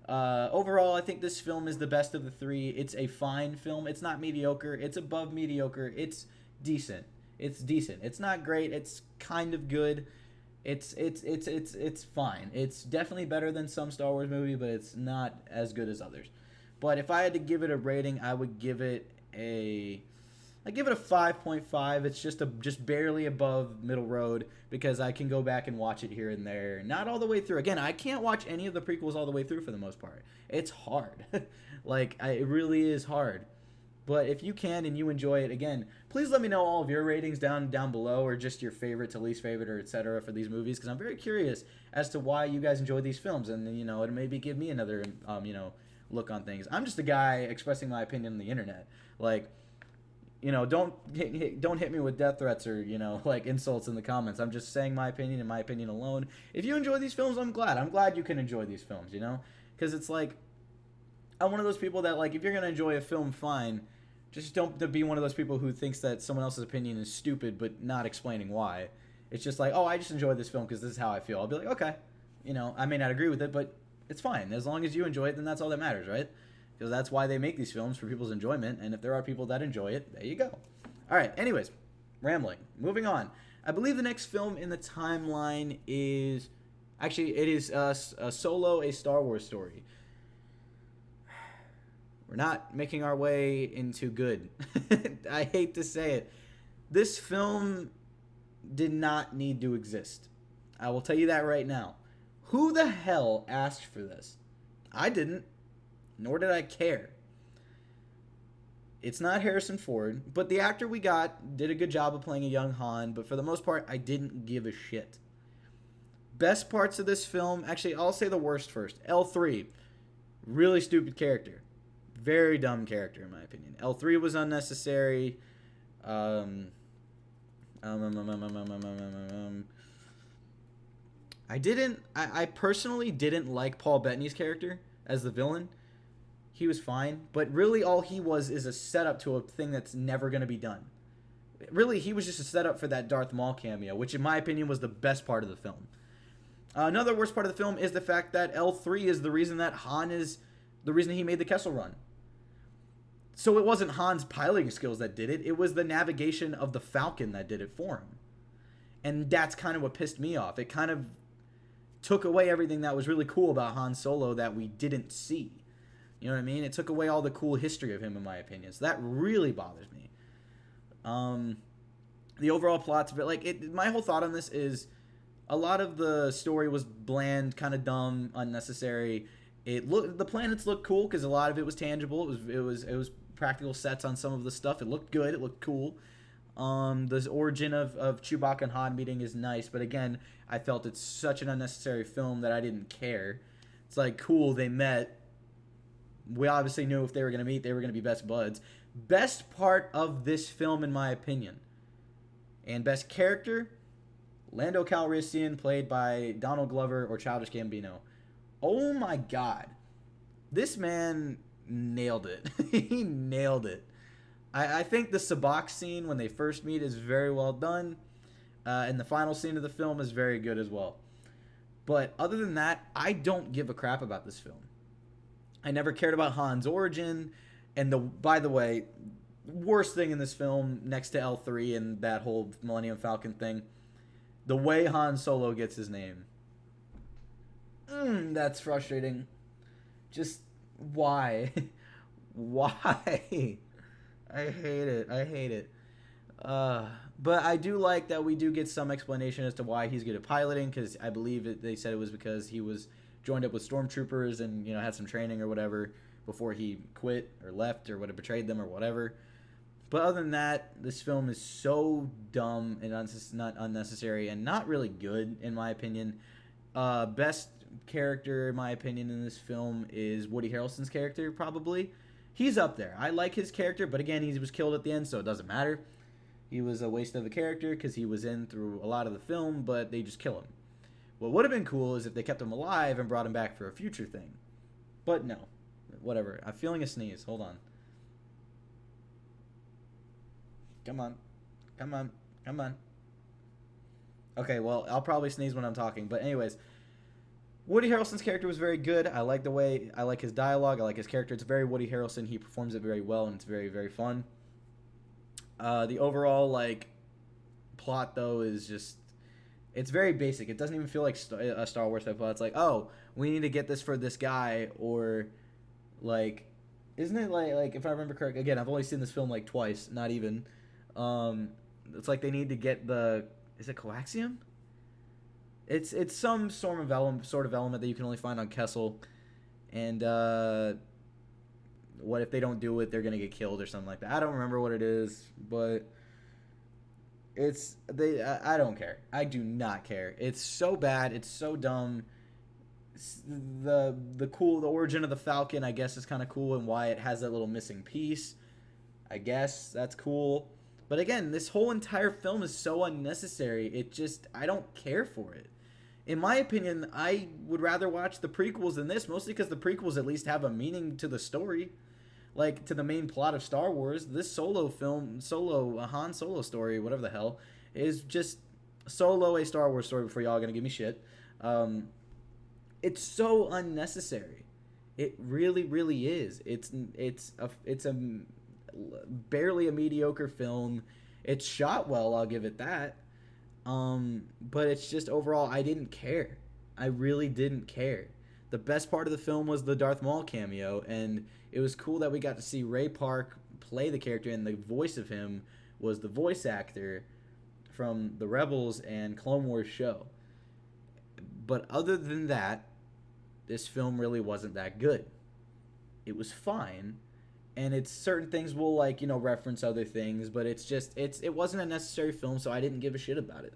Overall, I think this film is the best of the three. It's a fine film. It's not mediocre. It's above mediocre. It's decent. It's not great. It's kind of good. It's fine. It's definitely better than some Star Wars movie, but it's not as good as others. But if I had to give it a rating, I would give it a 5.5. It's just barely above middle road, because I can go back and watch it here and there. Not all the way through. Again, I can't watch any of the prequels all the way through for the most part. It's hard. It really is hard. But if you can and you enjoy it, again, please let me know all of your ratings down below, or just your favorite to least favorite, or etc. for these movies, because I'm very curious as to why you guys enjoy these films, and it maybe give me another look on things. I'm just a guy expressing my opinion on the internet. Don't hit me with death threats or, insults in the comments. I'm just saying my opinion and my opinion alone. If you enjoy these films, I'm glad. I'm glad you can enjoy these films, Because it's like, I'm one of those people that, if you're going to enjoy a film, fine. Just don't be one of those people who thinks that someone else's opinion is stupid but not explaining why. It's just like, oh, I just enjoyed this film because this is how I feel. I'll be like, okay. I may not agree with it, but it's fine. As long as you enjoy it, then that's all that matters, right? Because that's why they make these films, for people's enjoyment. And if there are people that enjoy it, there you go. All right. Anyways, rambling. Moving on. I believe the next film in the timeline is... Actually, it is Solo, a Star Wars story. We're not making our way into good. I hate to say it. This film did not need to exist. I will tell you that right now. Who the hell asked for this? I didn't. nor did I care. It's not Harrison Ford, but the actor we got did a good job of playing a young Han, but for the most part, I didn't give a shit. Best parts of this film, actually, I'll say the worst first. L3, really stupid character. Very dumb character, in my opinion. L3 was unnecessary. I personally didn't like Paul Bettany's character as the villain. He was fine, but really all he was is a setup to a thing that's never going to be done. Really, he was just a setup for that Darth Maul cameo, which in my opinion was the best part of the film. Another worst part of the film is the fact that L3 is the reason that Han is the reason he made the Kessel Run. So it wasn't Han's piloting skills that did it. It was the navigation of the Falcon that did it for him. And that's kind of what pissed me off. It kind of took away everything that was really cool about Han Solo that we didn't see. You know what I mean? It took away all the cool history of him, in my opinion. So that really bothers me. The overall plot's a bit like... my whole thought on this is a lot of the story was bland, kind of dumb, unnecessary. The planets looked cool because a lot of it was tangible. It was practical sets on some of the stuff. It looked good. It looked cool. The origin of Chewbacca and Han meeting is nice, but again, I felt it's such an unnecessary film that I didn't care. It's like, cool, they met. We obviously knew if they were going to meet, they were going to be best buds. Best part of this film, in my opinion, and best character, Lando Calrissian, played by Donald Glover or Childish Gambino. Oh my god. This man nailed it. He nailed it. I think the Sabacc scene when they first meet is very well done. And the final scene of the film is very good as well. But other than that, I don't give a crap about this film. I never cared about Han's origin. And by the way, worst thing in this film next to L3 and that whole Millennium Falcon thing, the way Han Solo gets his name. That's frustrating. Just why? Why? I hate it. But I do like that we do get some explanation as to why he's good at piloting, because I believe they said it was because he was joined up with stormtroopers and had some training or whatever before he quit or left or would have betrayed them or whatever. But other than that, this film is so dumb and not unnecessary and not really good, in my opinion. Best character, in my opinion, in this film is Woody Harrelson's character, probably. He's up there. I like his character, but again, he was killed at the end, so it doesn't matter. He was a waste of a character because he was in through a lot of the film, but they just kill him. What would have been cool is if they kept him alive and brought him back for a future thing. But no. Whatever. I'm feeling a sneeze. Hold on. Come on. Okay, well, I'll probably sneeze when I'm talking. But anyways, Woody Harrelson's character was very good. I like his dialogue. I like his character. It's very Woody Harrelson. He performs it very well, and it's very, very fun. The overall, plot, though, is just... It's very basic. It doesn't even feel like a Star Wars type plot. It's like, oh, we need to get this for this guy, or, isn't it like if I remember correctly, again, I've only seen this film, twice, not even. It's like they need to get is it coaxium? It's some sort of element that you can only find on Kessel, and what if they don't do it, they're gonna get killed or something like that. I don't remember what it is, but I don't care. I do not care. It's so bad. It's so dumb. The origin of the Falcon, I guess, is kind of cool, and why it has that little missing piece. I guess that's cool. But again, this whole entire film is so unnecessary. I don't care for it. In my opinion, I would rather watch the prequels than this, mostly because the prequels at least have a meaning to the story. To the main plot of Star Wars. This Han Solo story, whatever the hell, is just Solo, a Star Wars story before y'all are going to give me shit. It's so unnecessary. It really, really is. It's barely a mediocre film. It's shot well, I'll give it that. But it's just overall, I didn't care. I really didn't care. The best part of the film was the Darth Maul cameo, and it was cool that we got to see Ray Park play the character, and the voice of him was the voice actor from the Rebels and Clone Wars show. But other than that, this film really wasn't that good. it was fine. And it's certain things will, like, reference other things, but it wasn't a necessary film, so I didn't give a shit about it.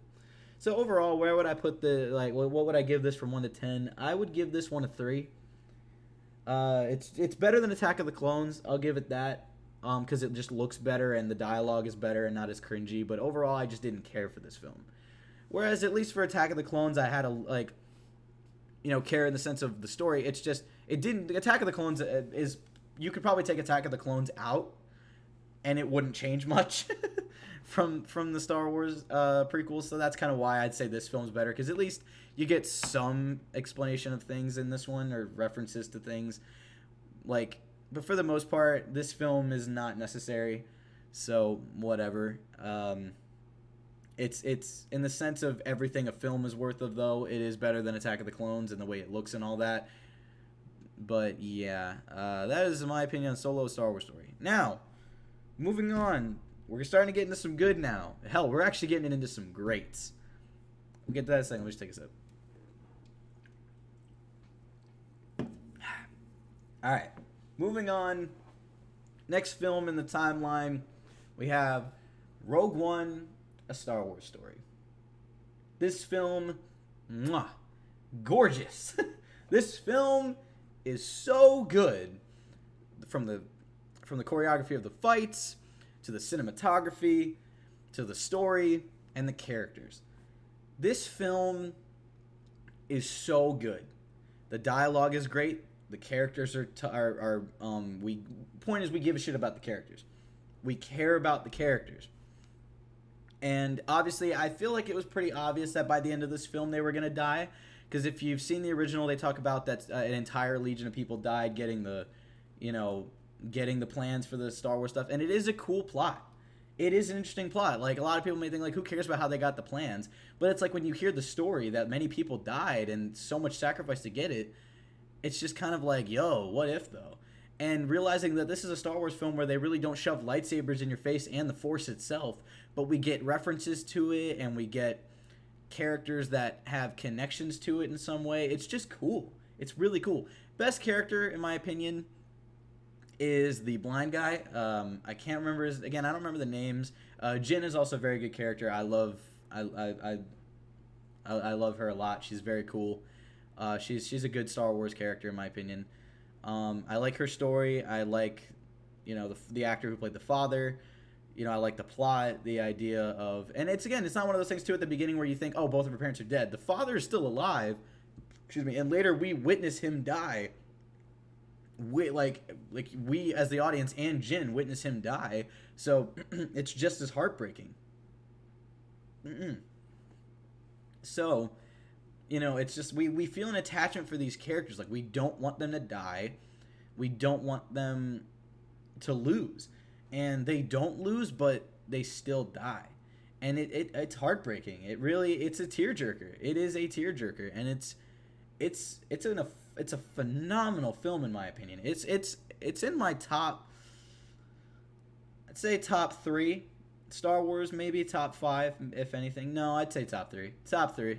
So overall, where would I put what would I give this from 1 to 10? I would give this one a 3. It's better than Attack of the Clones. I'll give it that. Because it just looks better and the dialogue is better and not as cringy. But overall, I just didn't care for this film. Whereas, at least for Attack of the Clones, I had care in the sense of the story. It's just, it didn't, Attack of the Clones is, you could probably take Attack of the Clones out and it wouldn't change much from the Star Wars prequels. So that's kind of why I'd say this film's better. Because at least you get some explanation of things in this one, or references to things. But for the most part, this film is not necessary. So, whatever. It's in the sense of everything a film is worth of, though, it is better than Attack of the Clones and the way it looks and all that. But, yeah. That is my opinion on Solo: Star Wars Story. Now, moving on. We're starting to get into some good now. Hell, we're actually getting into some greats. We'll get to that in a second. Let's just take a sip. Alright. Moving on. Next film in the timeline, we have Rogue One, A Star Wars Story. This film, gorgeous. This film is so good. From the choreography of the fights, to the cinematography, to the story, and the characters. This film is so good. The dialogue is great. The characters point is we give a shit about the characters. We care about the characters. And obviously, I feel like it was pretty obvious that by the end of this film they were going to die. Because if you've seen the original, they talk about that an entire legion of people died getting the plans for the Star Wars stuff. And it is a cool plot. It is an interesting plot. Like, a lot of people may think, like, who cares about how they got the plans? But it's like when you hear the story that many people died and so much sacrifice to get it, it's just kind of like, yo, what if, though? And realizing that this is a Star Wars film where they really don't shove lightsabers in your face and the Force itself, but we get references to it and we get characters that have connections to it in some way. It's just cool. It's really cool. Best character, in my opinion, is the blind guy. I can't remember I don't remember the names. Jin is also a very good character. I love her a lot. She's very cool. She's a good Star Wars character, in my opinion. I like her story. I like, the actor who played the father. I like the plot, the idea of, and it's not one of those things too at the beginning where you think, oh, both of her parents are dead. The father is still alive, and later we witness him die. We as the audience and Jin witness him die, so it's just as heartbreaking. So, it's just we feel an attachment for these characters. Like, we don't want them to die, we don't want them to lose, and they don't lose, but they still die, and it's heartbreaking. It's a tearjerker. It is a tearjerker, and it's a phenomenal film, in my opinion. It's in my top, I'd say top 3. Star Wars, maybe top 5, if anything. No, I'd say top 3. Top 3.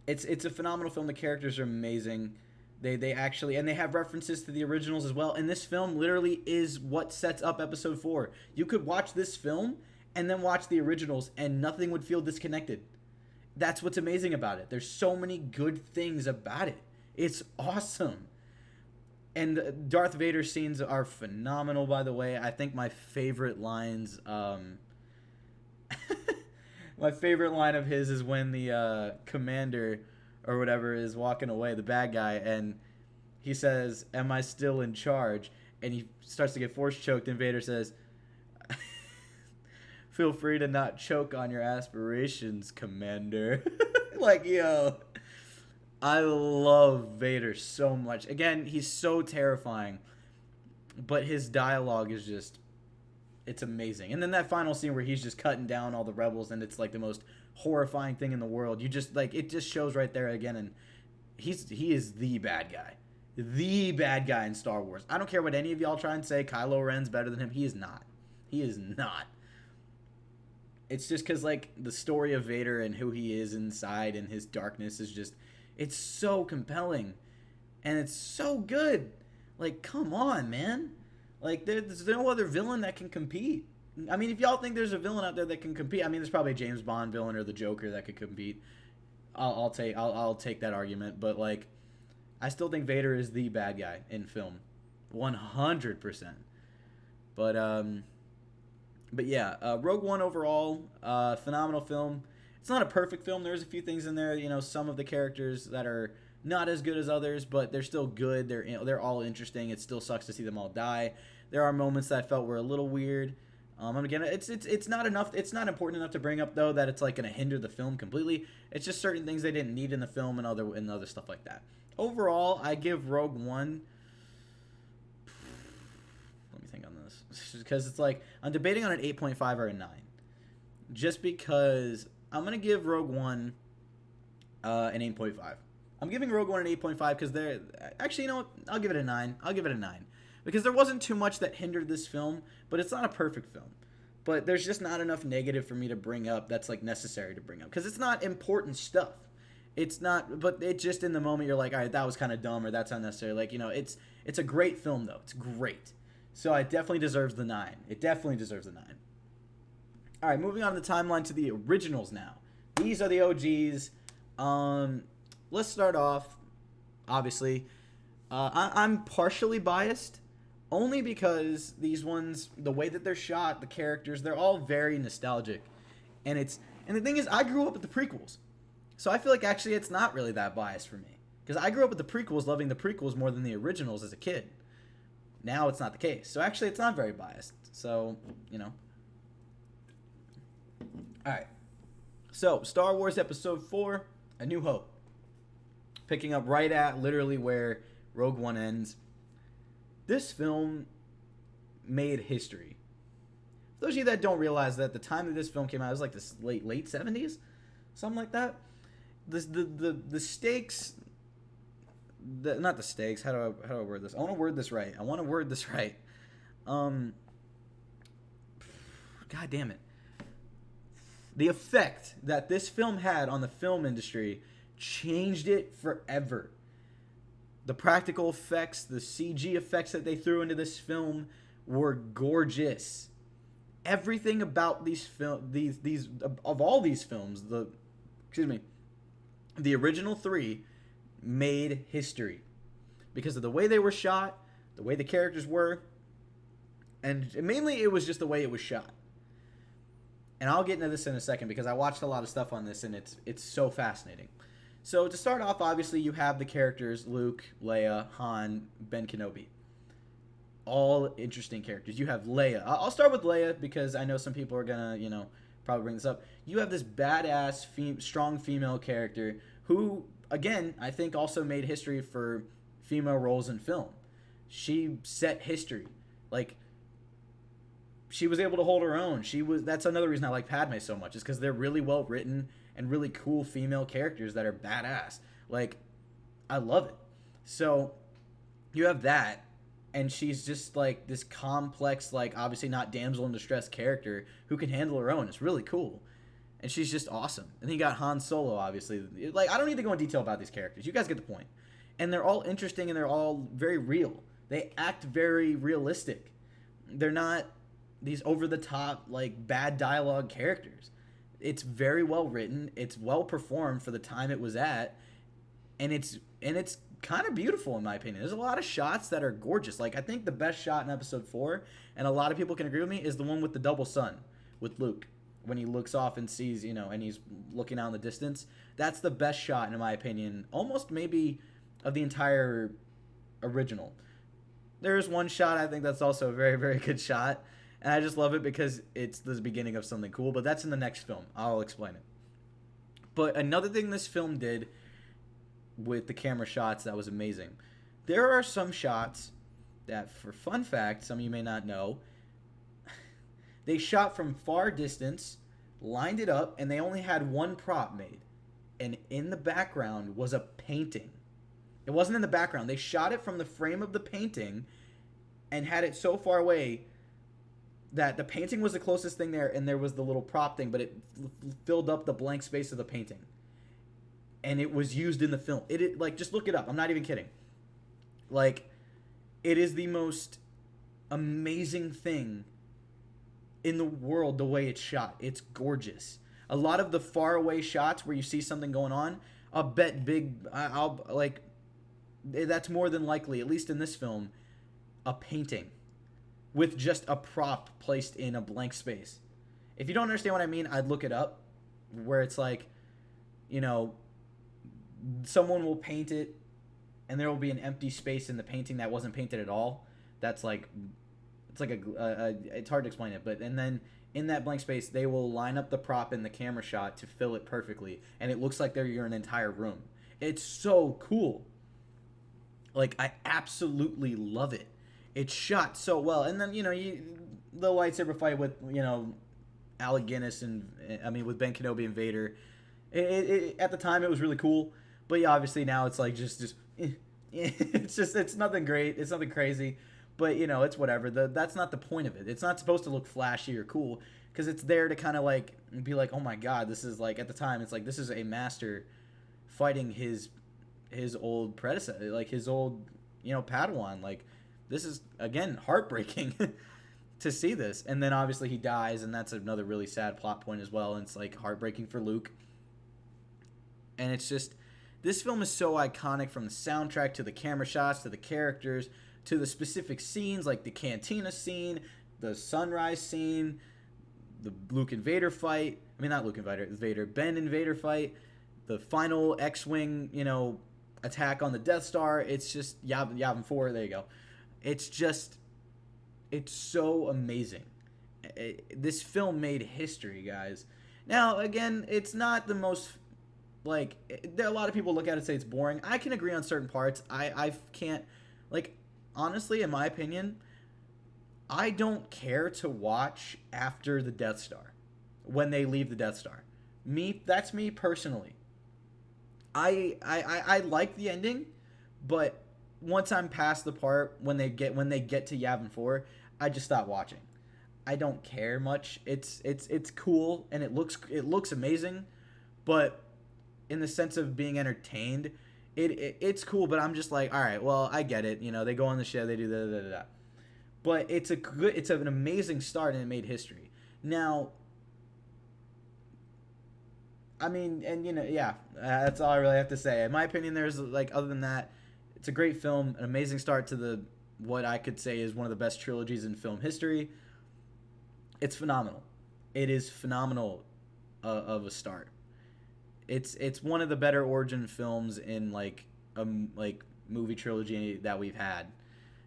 It's a phenomenal film. The characters are amazing. They actually, and they have references to the originals as well. And this film literally is what sets up Episode 4. You could watch this film and then watch the originals, and nothing would feel disconnected. That's what's amazing about it. There's so many good things about it. It's awesome. And the Darth Vader scenes are phenomenal, by the way. I think my favorite lines, my favorite line of his is when the commander or whatever is walking away, the bad guy, and he says, "Am I still in charge?" And he starts to get force choked, and Vader says, "Feel free to not choke on your aspirations, Commander." Like, yo, I love Vader so much. Again, he's so terrifying, but his dialogue is just, it's amazing. And then that final scene where he's just cutting down all the rebels, and it's like the most horrifying thing in the world. You just, like, it just shows right there again, and he is the bad guy. The bad guy in Star Wars. I don't care what any of y'all try and say, Kylo Ren's better than him. He is not. He is not. It's just because, like, the story of Vader and who he is inside and his darkness is just, it's so compelling. and it's so good. Like, come on, man. Like, there's no other villain that can compete. I mean, if y'all think there's a villain out there that can compete, I mean, there's probably a James Bond villain or the Joker that could compete. I'll take that argument, but like, I still think Vader is the bad guy in film, 100%. But yeah, Rogue One overall, phenomenal film. It's not a perfect film. There's a few things in there, some of the characters that are not as good as others, but they're still good. They're all interesting. It still sucks to see them all die. There are moments that I felt were a little weird. And again, it's not enough. It's not important enough to bring up though that it's like going to hinder the film completely. It's just certain things they didn't need in the film and other stuff like that. Overall, I give Rogue One. Let me think on this because it's like I'm debating on an 8.5 or a 9. Just because I'm gonna give Rogue One an 8.5. I'm giving Rogue One an 8.5 because they're actually, you know what? I'll give it a 9. I'll give it a 9. Because there wasn't too much that hindered this film, but it's not a perfect film. But there's just not enough negative for me to bring up that's like necessary to bring up. Because it's not important stuff. It's not, but it just in the moment you're like, all right, that was kind of dumb or that's unnecessary. Like, it's a great film though. It's great. So it definitely deserves the 9. It definitely deserves the 9. All right, moving on the timeline to the originals now. These are the OGs. Let's start off, obviously. I'm partially biased. Only because these ones, the way that they're shot, the characters, they're all very nostalgic. And the thing is, I grew up with the prequels. So I feel like actually it's not really that biased for me. Because I grew up with the prequels, loving the prequels more than the originals as a kid. Now it's not the case. So actually it's not very biased. So, Alright. So, Star Wars Episode 4, A New Hope. Picking up right at literally where Rogue One ends. This film made history. For those of you that don't realize that the time that this film came out, it was like the late 70s, something like that. The stakes, not the stakes. How do I word this? I want to word this right. God damn it. The effect that this film had on the film industry changed it forever. The practical effects, the CG effects that they threw into this film were gorgeous. Everything about these of all these films, the original 3 made history because of the way they were shot, the way the characters were, and mainly it was just the way it was shot. And I'll get into this in a second because I watched a lot of stuff on this and it's so fascinating. So to start off, obviously, you have the characters Luke, Leia, Han, Ben Kenobi. All interesting characters. You have Leia. I'll start with Leia because I know some people are going to, probably bring this up. You have this badass, strong female character who, again, I think also made history for female roles in film. She set history. Like, she was able to hold her own. That's another reason I like Padme so much is because they're really well written and really cool female characters that are badass. Like, I love it. So, you have that, and she's just, like, this complex, like, obviously not damsel in distress character who can handle her own. It's really cool. And she's just awesome. And then you got Han Solo, obviously. Like, I don't need to go in detail about these characters. You guys get the point. And they're all interesting, and they're all very real. They act very realistic. They're not these over-the-top, like, bad dialogue characters. It's very well written. It's well performed for the time it was at, and it's kind of beautiful in my opinion. There's a lot of shots that are gorgeous. Like I think the best shot in Episode 4, and a lot of people can agree with me, is the one with the double sun with Luke when he looks off and sees, and he's looking out in the distance. That's the best shot in my opinion, almost maybe of the entire original. There's one shot I think that's also a very, very good shot. And I just love it because it's the beginning of something cool. But that's in the next film. I'll explain it. But another thing this film did with the camera shots that was amazing. There are some shots that, for fun fact, some of you may not know, they shot from far distance, lined it up, and they only had one prop made. And in the background was a painting. It wasn't in the background. They shot it from the frame of the painting and had it so far away that the painting was the closest thing there, and there was the little prop thing, but it filled up the blank space of the painting. And it was used in the film. Like, just look it up. I'm not even kidding. Like, it is the most amazing thing in the world the way it's shot. It's gorgeous. A lot of the far away shots where you see something going on, I'll bet I'll like that's more than likely, at least in this film, a painting with just a prop placed in a blank space. If you don't understand what I mean, I'd look it up, where it's like, you know, someone will paint it and there will be an empty space in the painting that wasn't painted at all. That's like, it's like it's hard to explain it, but, and then in that blank space, they will line up the prop in the camera shot to fill it perfectly, and it looks like you're in an entire room. It's so cool. Like, I absolutely love it. It's shot so well. And then, you know, the lightsaber fight with, you know, Alec Guinness with Ben Kenobi and Vader. At the time, it was really cool. But yeah, obviously now it's like it's nothing great. It's nothing crazy. But, you know, it's whatever. That's not the point of it. It's not supposed to look flashy or cool, because it's there to kind of like be like, oh my God, this is like, at the time, it's like, this is a master fighting his old predecessor, like his old, you know, Padawan. Like, this is, again, heartbreaking to see this. And then obviously he dies, and that's another really sad plot point as well. And it's like heartbreaking for Luke. And it's just, this film is so iconic, from the soundtrack to the camera shots to the characters to the specific scenes, like the cantina scene, the sunrise scene, the Luke and Vader fight. I mean, not Luke and Vader, Ben and Vader fight, the final X-Wing, you know, attack on the Death Star. It's just, Yavin 4, there you go. It's just, it's so amazing. This film made history, guys. Now, again, it's not the most, like, there are a lot of people look at it and say it's boring. I can agree on certain parts. I can't, like, honestly, in my opinion, I don't care to watch after the Death Star, when they leave the Death Star. That's me personally. I like the ending, but once I'm past the part when they get to Yavin 4, I just stop watching. I don't care much. It's cool, and it looks amazing, but in the sense of being entertained, it's cool, but I'm just like, all right, well, I get it. You know, they go on the show, they do da. But it's an amazing start, and it made history. Now, I mean, and, you know, yeah, that's all I really have to say. In my opinion, there's, like, other than that, it's a great film, an amazing start to what I could say is one of the best trilogies in film history. It's phenomenal. It is phenomenal of a start. It's one of the better origin films in, like, a movie trilogy that we've had,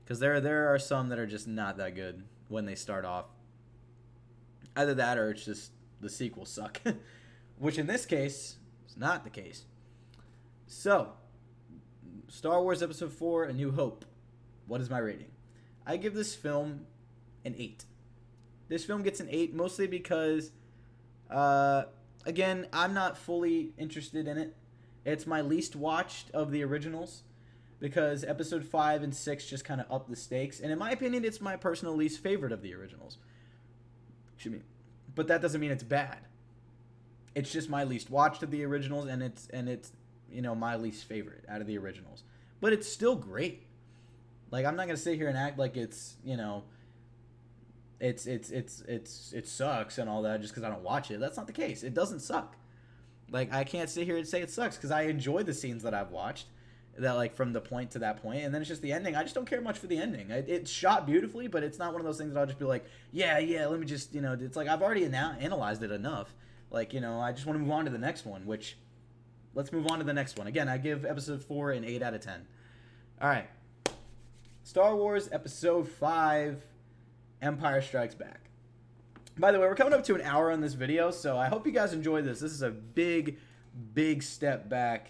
because there are some that are just not that good when they start off. Either that, or it's just the sequels suck. Which in this case is not the case. So, Star Wars Episode 4, A New Hope. What is my rating? I give this film an 8. This film gets an 8 mostly because, again, I'm not fully interested in it. It's my least watched of the originals, because Episode 5 and 6 just kind of up the stakes. And in my opinion, it's my personal least favorite of the originals. Excuse me. But that doesn't mean it's bad. It's just my least watched of the originals, and it's you know, my least favorite out of the originals. But it's still great. Like, I'm not gonna sit here and act like it's, you know, it sucks and all that just because I don't watch it. That's not the case. It doesn't suck. Like, I can't sit here and say it sucks, because I enjoy the scenes that I've watched, that, like, from the point to that point, and then it's just the ending. I just don't care much for the ending. It's shot beautifully, but it's not one of those things that I'll just be like, yeah, let me just, you know, it's like I've already analyzed it enough. Like, you know, I just want to move on to the next one, which, let's move on to the next one. Again, I give Episode 4 an 8 out of 10. All right. Star Wars Episode 5, Empire Strikes Back. By the way, we're coming up to an hour on this video, so I hope you guys enjoy this. This is a big, big step back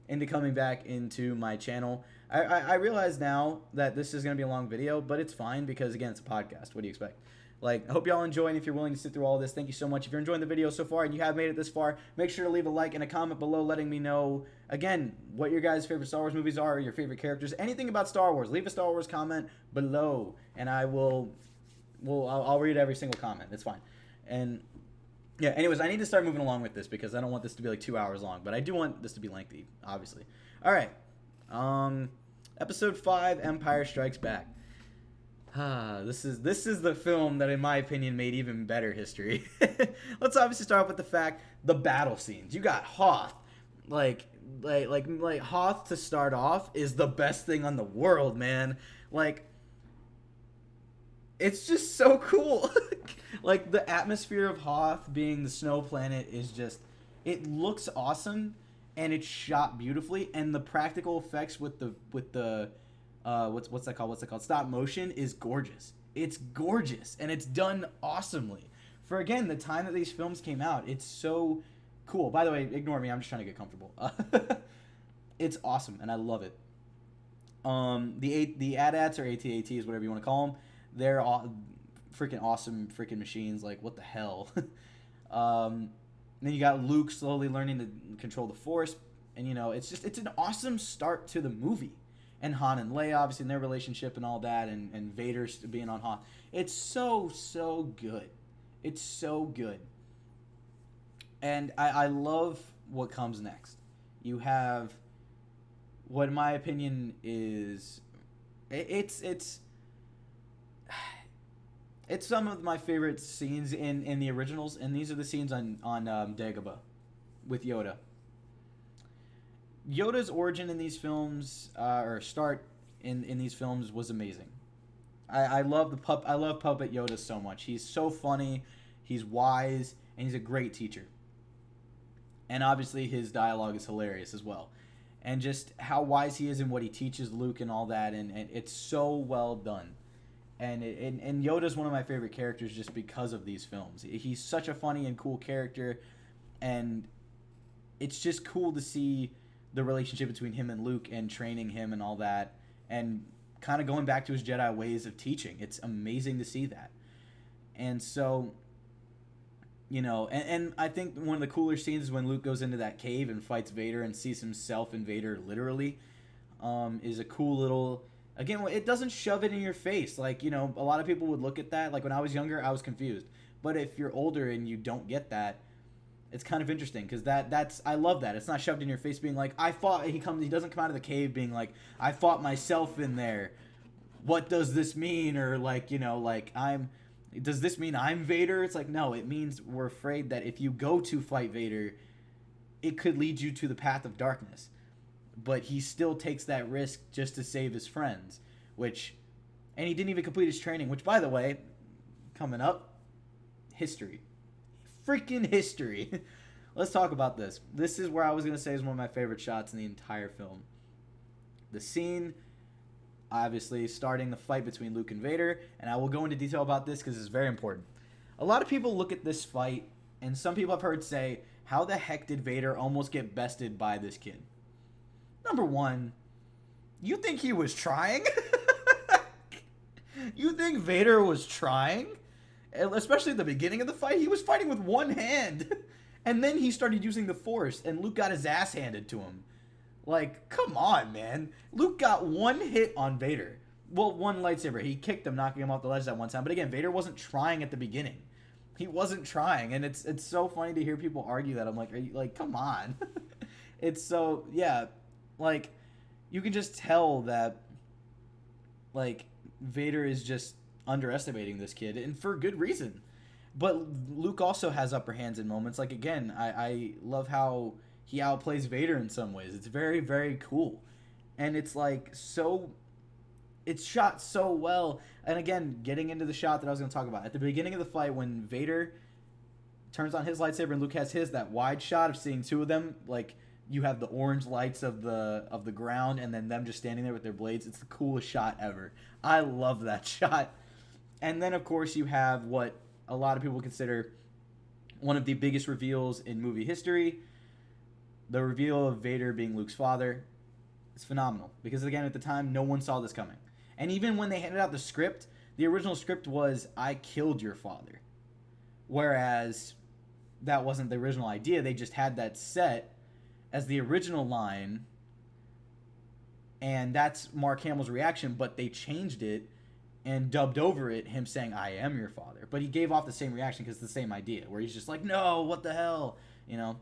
into coming back into my channel. I realize now that this is going to be a long video, but it's fine, because, again, it's a podcast. What do you expect? Like, I hope y'all enjoy, and if you're willing to sit through all this, thank you so much. If you're enjoying the video so far and you have made it this far, make sure to leave a like and a comment below letting me know, again, what your guys' favorite Star Wars movies are, your favorite characters, anything about Star Wars. Leave a Star Wars comment below, and I'll read every single comment. It's fine. And, yeah, anyways, I need to start moving along with this, because I don't want this to be, like, 2 hours long, but I do want this to be lengthy, obviously. All right. Episode 5, Empire Strikes Back. This is the film that, in my opinion, made even better history. Let's obviously start off with the fact, the battle scenes. You got Hoth. Like Hoth to start off is the best thing on the world, man. Like, it's just so cool. Like, the atmosphere of Hoth being the snow planet is just, it looks awesome, and it's shot beautifully, and the practical effects with the what's that called? Stop motion is gorgeous. It's gorgeous, and it's done awesomely. For, again, the time that these films came out, it's so cool. By the way, ignore me. I'm just trying to get comfortable. It's awesome, and I love it. The AT-ATs or AT-ATs, whatever you want to call them, they're all freaking awesome freaking machines. Like, what the hell? Then you got Luke slowly learning to control the Force, and, you know, it's an awesome start to the movie. And Han and Leia, obviously, in their relationship and all that, and Vader being on Hoth. It's so good. It's so good. And I love what comes next. You have what, in my opinion, is it's some of my favorite scenes in the originals, and these are the scenes on Dagobah with Yoda. Yoda's origin in these films, or start in these films, was amazing. I love Puppet Yoda so much. He's so funny, he's wise, and he's a great teacher. And obviously his dialogue is hilarious as well. And just how wise he is in what he teaches Luke and all that, and it's so well done. And Yoda's one of my favorite characters just because of these films. He's such a funny and cool character, and it's just cool to see the relationship between him and Luke and training him and all that, and kind of going back to his Jedi ways of teaching. It's amazing to see that. And so, you know, and I think one of the cooler scenes is when Luke goes into that cave and fights Vader and sees himself in Vader literally, is a cool little... Again, it doesn't shove it in your face. Like, you know, a lot of people would look at that. Like, when I was younger, I was confused. But if you're older and you don't get that, it's kind of interesting, because that's I love that. It's not shoved in your face being like, I fought... He doesn't come out of the cave being like, I fought myself in there. What does this mean? Or, like, you know, like, does this mean I'm Vader? It's like, no, it means we're afraid that if you go to fight Vader, it could lead you to the path of darkness. But he still takes that risk just to save his friends, and he didn't even complete his training, which, by the way, coming up, history. Freaking history. Let's talk about this. This is where I was going to say is one of my favorite shots in the entire film. The scene, obviously, starting the fight between Luke and Vader, and I will go into detail about this because it's very important. A lot of people look at this fight, and some people I've heard say, how the heck did Vader almost get bested by this kid? Number one, you think he was trying? You think Vader was trying? Especially at the beginning of the fight, he was fighting with one hand. And then he started using the Force, and Luke got his ass handed to him. Like, come on, man. Luke got one hit on Vader. Well, one lightsaber. He kicked him, knocking him off the ledge that one time. But again, Vader wasn't trying at the beginning. He wasn't trying. And it's so funny to hear people argue that. I'm like, are you, like, come on. It's so, yeah. Like, you can just tell that, like, Vader is just underestimating this kid, and for good reason. But Luke also has upper hands in moments. Like, again, I love how he outplays Vader in some ways. It's very, very cool. And it's, like, so... It's shot so well. And again, getting into the shot that I was going to talk about. At the beginning of the fight, when Vader turns on his lightsaber and Luke has his, that wide shot of seeing two of them, like... You have the orange lights of the ground, and then them just standing there with their blades. It's the coolest shot ever. I love that shot. And then, of course, you have what a lot of people consider one of the biggest reveals in movie history. The reveal of Vader being Luke's father. It's phenomenal. Because, again, at the time, no one saw this coming. And even when they handed out the script, the original script was, I killed your father. Whereas that wasn't the original idea. They just had that set as the original line, and that's Mark Hamill's reaction, but they changed it and dubbed over it him saying, I am your father. But he gave off the same reaction because it's the same idea, where he's just like, no, what the hell, you know?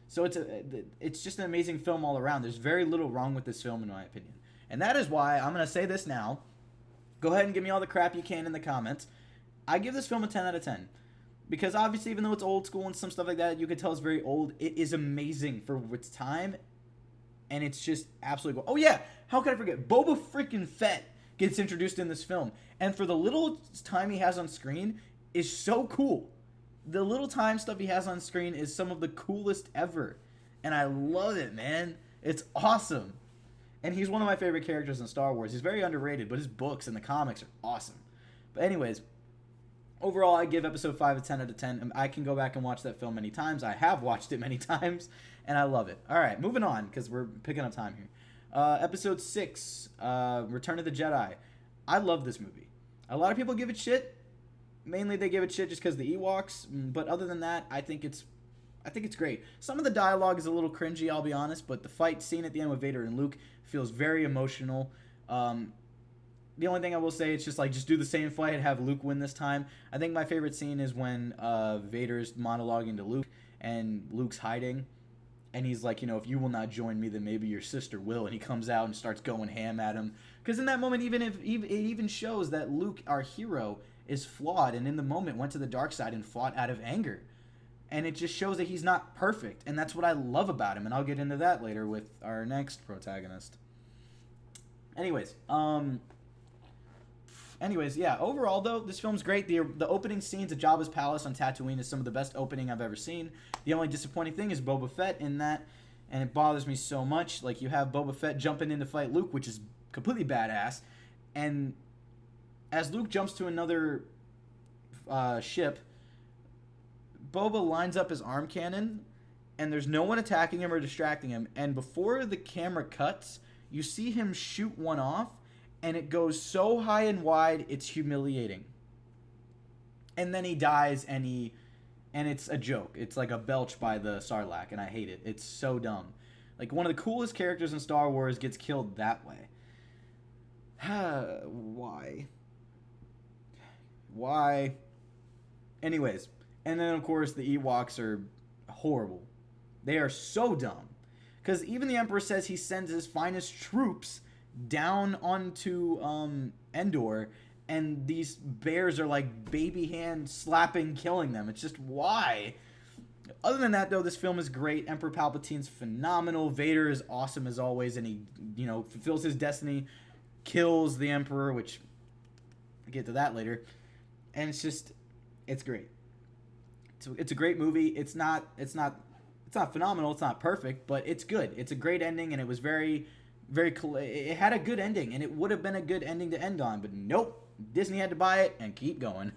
So it's just an amazing film all around. There's very little wrong with this film, in my opinion. And that is why I'm going to say this now. Go ahead and give me all the crap you can in the comments. I give this film a 10 out of 10. Because obviously, even though it's old school and some stuff like that, you can tell it's very old. It is amazing for its time. And it's just absolutely cool. Oh, yeah. How could I forget? Boba freaking Fett gets introduced in this film. And for the little time he has on screen is so cool. The little time stuff he has on screen is some of the coolest ever. And I love it, man. It's awesome. And he's one of my favorite characters in Star Wars. He's very underrated, but his books and the comics are awesome. But anyways, overall, I give episode 5 a 10 out of 10. I can go back and watch that film many times. I have watched it many times, and I love it. All right, moving on, because we're picking up time here. Episode 6, Return of the Jedi. I love this movie. A lot of people give it shit. Mainly they give it shit just because of the Ewoks. But other than that, I think it's great. Some of the dialogue is a little cringy, I'll be honest, but the fight scene at the end with Vader and Luke feels very emotional. The only thing I will say, it's just do the same fight and have Luke win this time. I think my favorite scene is when Vader's monologuing to Luke and Luke's hiding. And he's like, if you will not join me, then maybe your sister will. And he comes out and starts going ham at him. Because in that moment, it even shows that Luke, our hero, is flawed. And in the moment went to the dark side and fought out of anger. And it just shows that he's not perfect. And that's what I love about him. And I'll get into that later with our next protagonist. Anyways, yeah, overall, though, this film's great. The opening scenes at Jabba's palace on Tatooine is some of the best opening I've ever seen. The only disappointing thing is Boba Fett in that, and it bothers me so much. Like, you have Boba Fett jumping in to fight Luke, which is completely badass. And as Luke jumps to another ship, Boba lines up his arm cannon, and there's no one attacking him or distracting him. And before the camera cuts, you see him shoot one off, and it goes so high and wide, it's humiliating. And then he dies, and it's a joke. It's like a belch by the Sarlacc, and I hate it. It's so dumb. Like, one of the coolest characters in Star Wars gets killed that way. Why? Anyways, and then, of course, the Ewoks are horrible. They are so dumb. Because even the Emperor says he sends his finest troops down onto Endor, and these bears are like baby hand slapping, killing them. It's just, why? Other than that, though, this film is great. Emperor Palpatine's phenomenal. Vader is awesome as always, and he, fulfills his destiny, kills the Emperor, which I'll get to that later. And it's great. It's a great movie. It's not phenomenal. It's not perfect, but it's good. It's a great ending, and it was very, very cool. It had a good ending, and it would have been a good ending to end on, but nope. Disney had to buy it and keep going.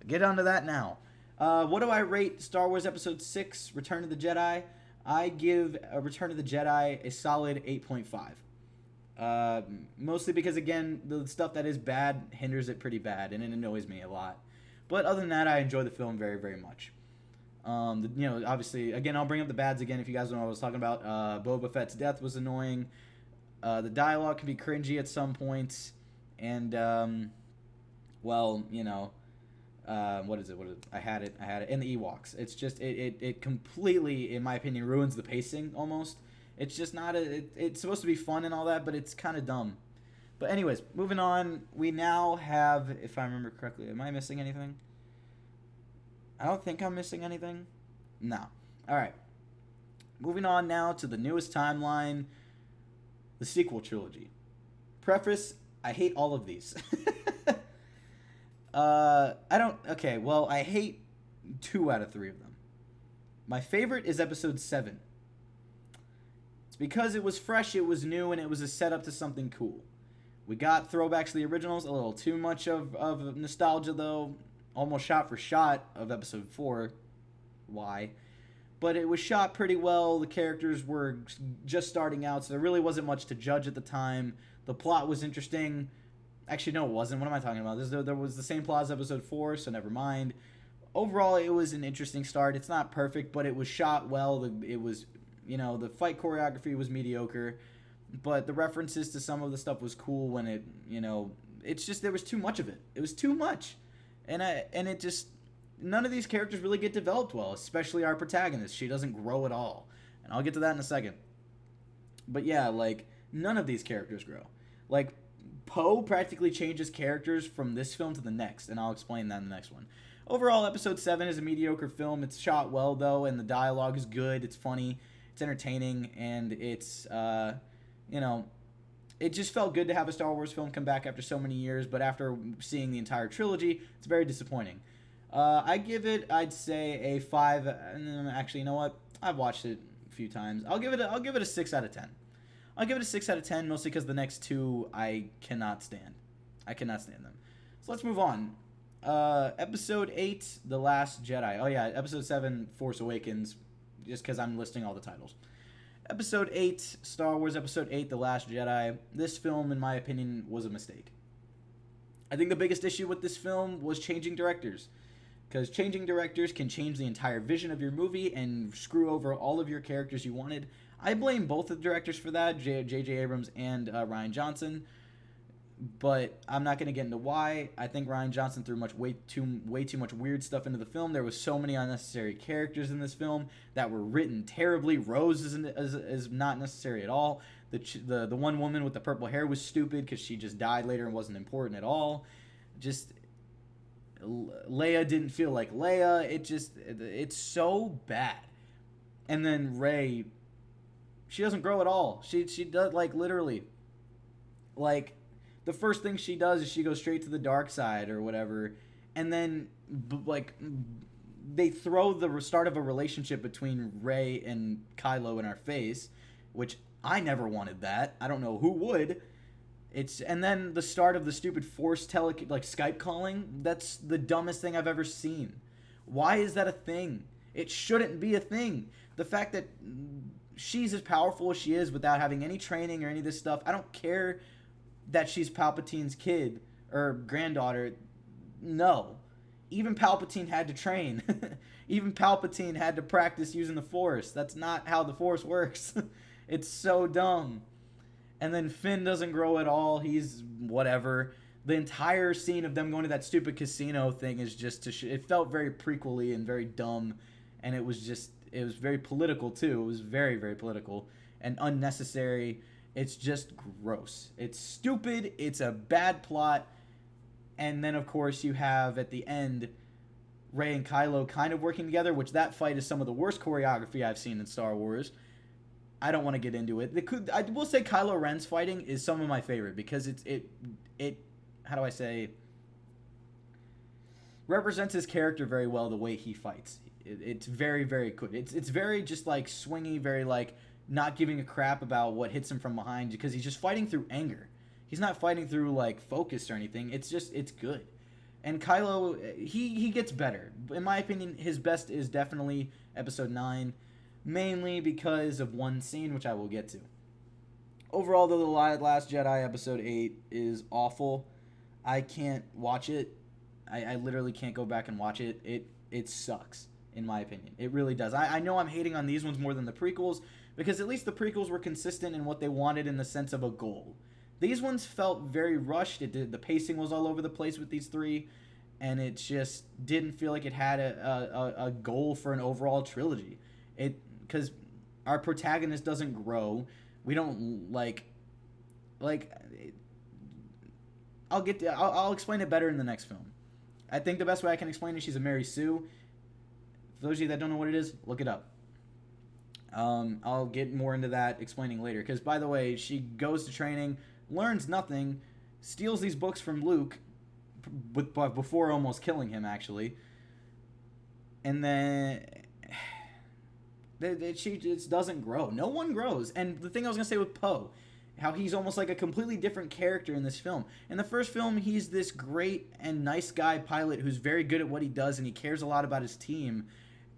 Get onto that now. What do I rate Star Wars Episode 6, Return of the Jedi? I give Return of the Jedi a solid 8.5. Mostly because, again, the stuff that is bad hinders it pretty bad, and it annoys me a lot. But other than that, I enjoy the film very, very much. Obviously, again, I'll bring up the bads again if you guys don't know what I was talking about. Boba Fett's death was annoying. The dialogue can be cringy at some points. And, what is it? I had it. And the Ewoks. It's just, it completely, in my opinion, ruins the pacing almost. It's just not, it's supposed to be fun and all that, but it's kind of dumb. But anyways, moving on, we now have, if I remember correctly, am I missing anything? I don't think I'm missing anything. No. All right. Moving on now to the newest timeline, the sequel trilogy. Preface, I hate all of these. I hate 2 out of 3 of them. My favorite is episode 7. It's because it was fresh, it was new, and it was a setup to something cool. We got throwbacks to the originals, a little too much of nostalgia, though. Almost shot for shot of episode 4. Why? But it was shot pretty well. The characters were just starting out, so there really wasn't much to judge at the time. The plot was interesting. Actually, no, it wasn't. What am I talking about? There was the same plot as episode 4, so never mind. Overall, it was an interesting start. It's not perfect, but it was shot well. It was, the fight choreography was mediocre. But the references to some of the stuff was cool when it, it's just there was too much of it. It was too much. And it just, none of these characters really get developed well, especially our protagonist. She doesn't grow at all. And I'll get to that in a second. But yeah, none of these characters grow. Like, Poe practically changes characters from this film to the next, and I'll explain that in the next one. Overall, Episode 7 is a mediocre film. It's shot well, though, and the dialogue is good. It's funny, it's entertaining, and it's, you know, it just felt good to have a Star Wars film come back after so many years, but after seeing the entire trilogy, it's very disappointing. I give it, I'd say, a 5. Actually, you know what? I've watched it a few times. I'll give it a 6 out of 10. I'll give it a 6 out of 10, mostly because the next two I cannot stand. I cannot stand them. So let's move on. Episode 8, The Last Jedi. Oh yeah, Episode 7, Force Awakens, just because I'm listing all the titles. Episode 8, Star Wars Episode 8, The Last Jedi. This film, in my opinion, was a mistake. I think the biggest issue with this film was changing directors. Because changing directors can change the entire vision of your movie and screw over all of your characters you wanted. I blame both of the directors for that, J.J. Abrams and Rian Johnson. But I'm not going to get into why. I think Rian Johnson threw way too much weird stuff into the film. There was so many unnecessary characters in this film that were written terribly. Rose is not necessary at all. The one woman with the purple hair was stupid because she just died later and wasn't important at all. Just Leia didn't feel like Leia. It's so bad. And then Rey, she doesn't grow at all. She does, like, literally, like, the first thing she does is she goes straight to the dark side or whatever, and then like they throw the start of a relationship between Rey and Kylo in our face, which I never wanted that. I don't know who would. And then the start of the stupid Force Skype calling. That's the dumbest thing I've ever seen. Why is that a thing? It shouldn't be a thing. The fact that she's as powerful as she is without having any training or any of this stuff, I don't care that she's Palpatine's kid or granddaughter. No. Even Palpatine had to train. Even Palpatine had to practice using the Force. That's not how the Force works. It's so dumb. And then Finn doesn't grow at all. He's whatever. The entire scene of them going to that stupid casino thing is just it felt very prequel-y and very dumb. And it was very political too. It was very, very political and unnecessary. It's just gross. It's stupid. It's a bad plot. And then, of course, you have, at the end, Rey and Kylo kind of working together, which that fight is some of the worst choreography I've seen in Star Wars. I don't want to get into it. I will say Kylo Ren's fighting is some of my favorite because it how do I say, represents his character very well, the way he fights. It's very, very good. It's very just, like, swingy, very, like, not giving a crap about what hits him from behind because he's just fighting through anger. He's not fighting through, like, focus or anything. It's good. And Kylo, he gets better. In my opinion, his best is definitely Episode 9, mainly because of one scene, which I will get to. Overall, though, The Last Jedi Episode 8 is awful. I can't watch it. I literally can't go back and watch it. It sucks, in my opinion. It really does. I know I'm hating on these ones more than the prequels, because at least the prequels were consistent in what they wanted in the sense of a goal. These ones felt very rushed. The pacing was all over the place with these three, and it just didn't feel like it had a goal for an overall trilogy. Because our protagonist doesn't grow. We don't I'll explain it better in the next film. I think the best way I can explain it, she's a Mary Sue. For those of you that don't know what it is, look it up. I'll get more into that explaining later. Because, by the way, she goes to training, learns nothing, steals these books from Luke, before almost killing him, actually. And then she just doesn't grow. No one grows. And the thing I was going to say with Poe, how he's almost like a completely different character in this film. In the first film, he's this great and nice guy pilot who's very good at what he does, and he cares a lot about his team.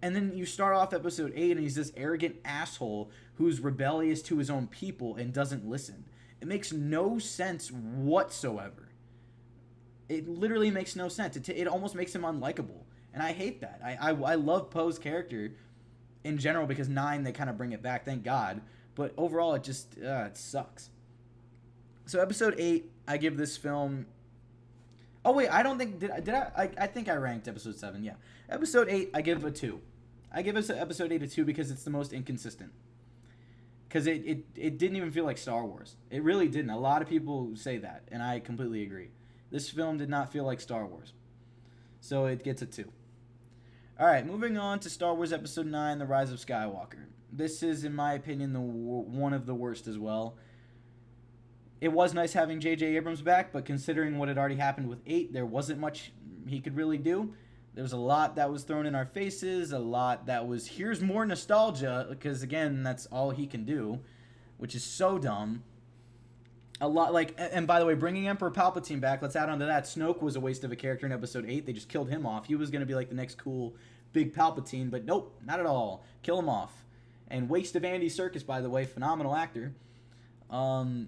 And then you start off Episode 8, and he's this arrogant asshole who's rebellious to his own people and doesn't listen. It makes no sense whatsoever. It literally makes no sense. It almost makes him unlikable. And I hate that. I love Poe's character in general because 9, they kind of bring it back, thank God. But overall, it just it sucks. So Episode 8, I give this film... Oh, wait, I don't think... I think I ranked Episode 7, yeah. Episode 8, I give a 2. I give Episode 8 a 2 because it's the most inconsistent. because it didn't even feel like Star Wars. It really didn't. A lot of people say that, and I completely agree. This film did not feel like Star Wars. So it gets a 2. Alright, moving on to Star Wars Episode 9, The Rise of Skywalker. This is, in my opinion, one of the worst as well. It was nice having J.J. Abrams back, but considering what had already happened with 8, there wasn't much he could really do. There was a lot that was thrown in our faces, a lot that was, here's more nostalgia, because, again, that's all he can do, which is so dumb. A lot, like, and by the way, bringing Emperor Palpatine back, let's add on to that. Snoke was a waste of a character in Episode 8. They just killed him off. He was going to be, like, the next cool big Palpatine, but nope, not at all. Kill him off. And waste of Andy Serkis, by the way, phenomenal actor. You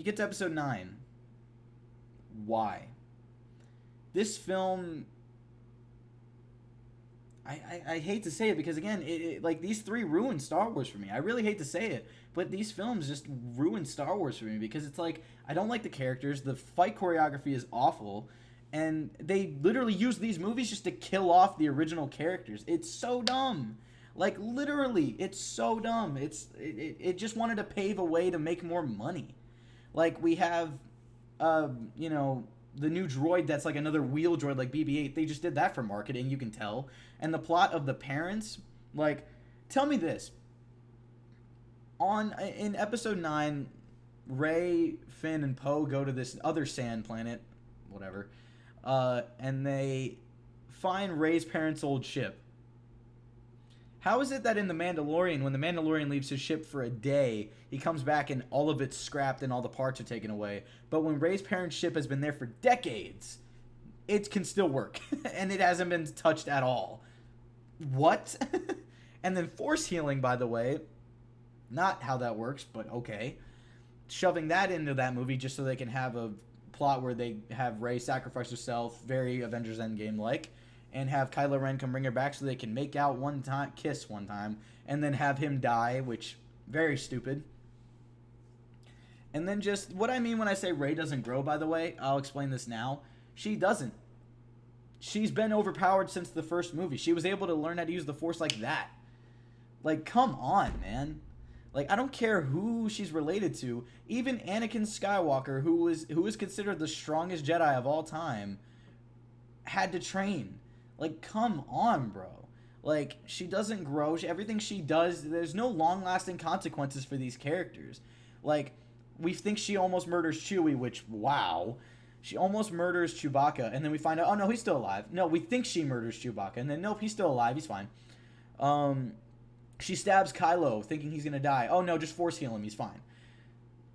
get to Episode 9. Why? This film, I hate to say it because, again, like, these 3 ruined Star Wars for me. I really hate to say it, but these films just ruined Star Wars for me because it's like, I don't like the characters, the fight choreography is awful, and they literally use these movies just to kill off the original characters. It's so dumb. Like, literally, it's so dumb. It just wanted to pave a way to make more money. Like, we have, you know, the new droid that's like another wheel droid like BB-8. They just did that for marketing, you can tell. And the plot of the parents, like, tell me this. In Episode 9, Rey, Finn, and Poe go to this other sand planet, whatever, and they find Rey's parents' old ship. How is it that in The Mandalorian, when the Mandalorian leaves his ship for a day, he comes back and all of it's scrapped and all the parts are taken away? But when Rey's parents' ship has been there for decades, it can still work. And it hasn't been touched at all. What? And then force healing, by the way. Not how that works, but okay. Shoving that into that movie just so they can have a plot where they have Rey sacrifice herself, very Avengers Endgame-like. And have Kylo Ren come bring her back so they can make out one time, kiss one time, and then have him die, which, very stupid. And then just, what I mean when I say Rey doesn't grow, by the way, I'll explain this now. She doesn't. She's been overpowered since the first movie. She was able to learn how to use the Force like that. Like, come on, man. Like, I don't care who she's related to. Even Anakin Skywalker, who is considered the strongest Jedi of all time, had to train. Like, come on, bro. Like, she doesn't grow. Everything she does, there's no long-lasting consequences for these characters. Like, we think she almost murders Chewie, which, wow. She almost murders Chewbacca, and then we find out, oh, no, he's still alive. No, we think she murders Chewbacca, and then, nope, he's still alive. He's fine. She stabs Kylo, thinking he's going to die. Oh, no, just force heal him. He's fine.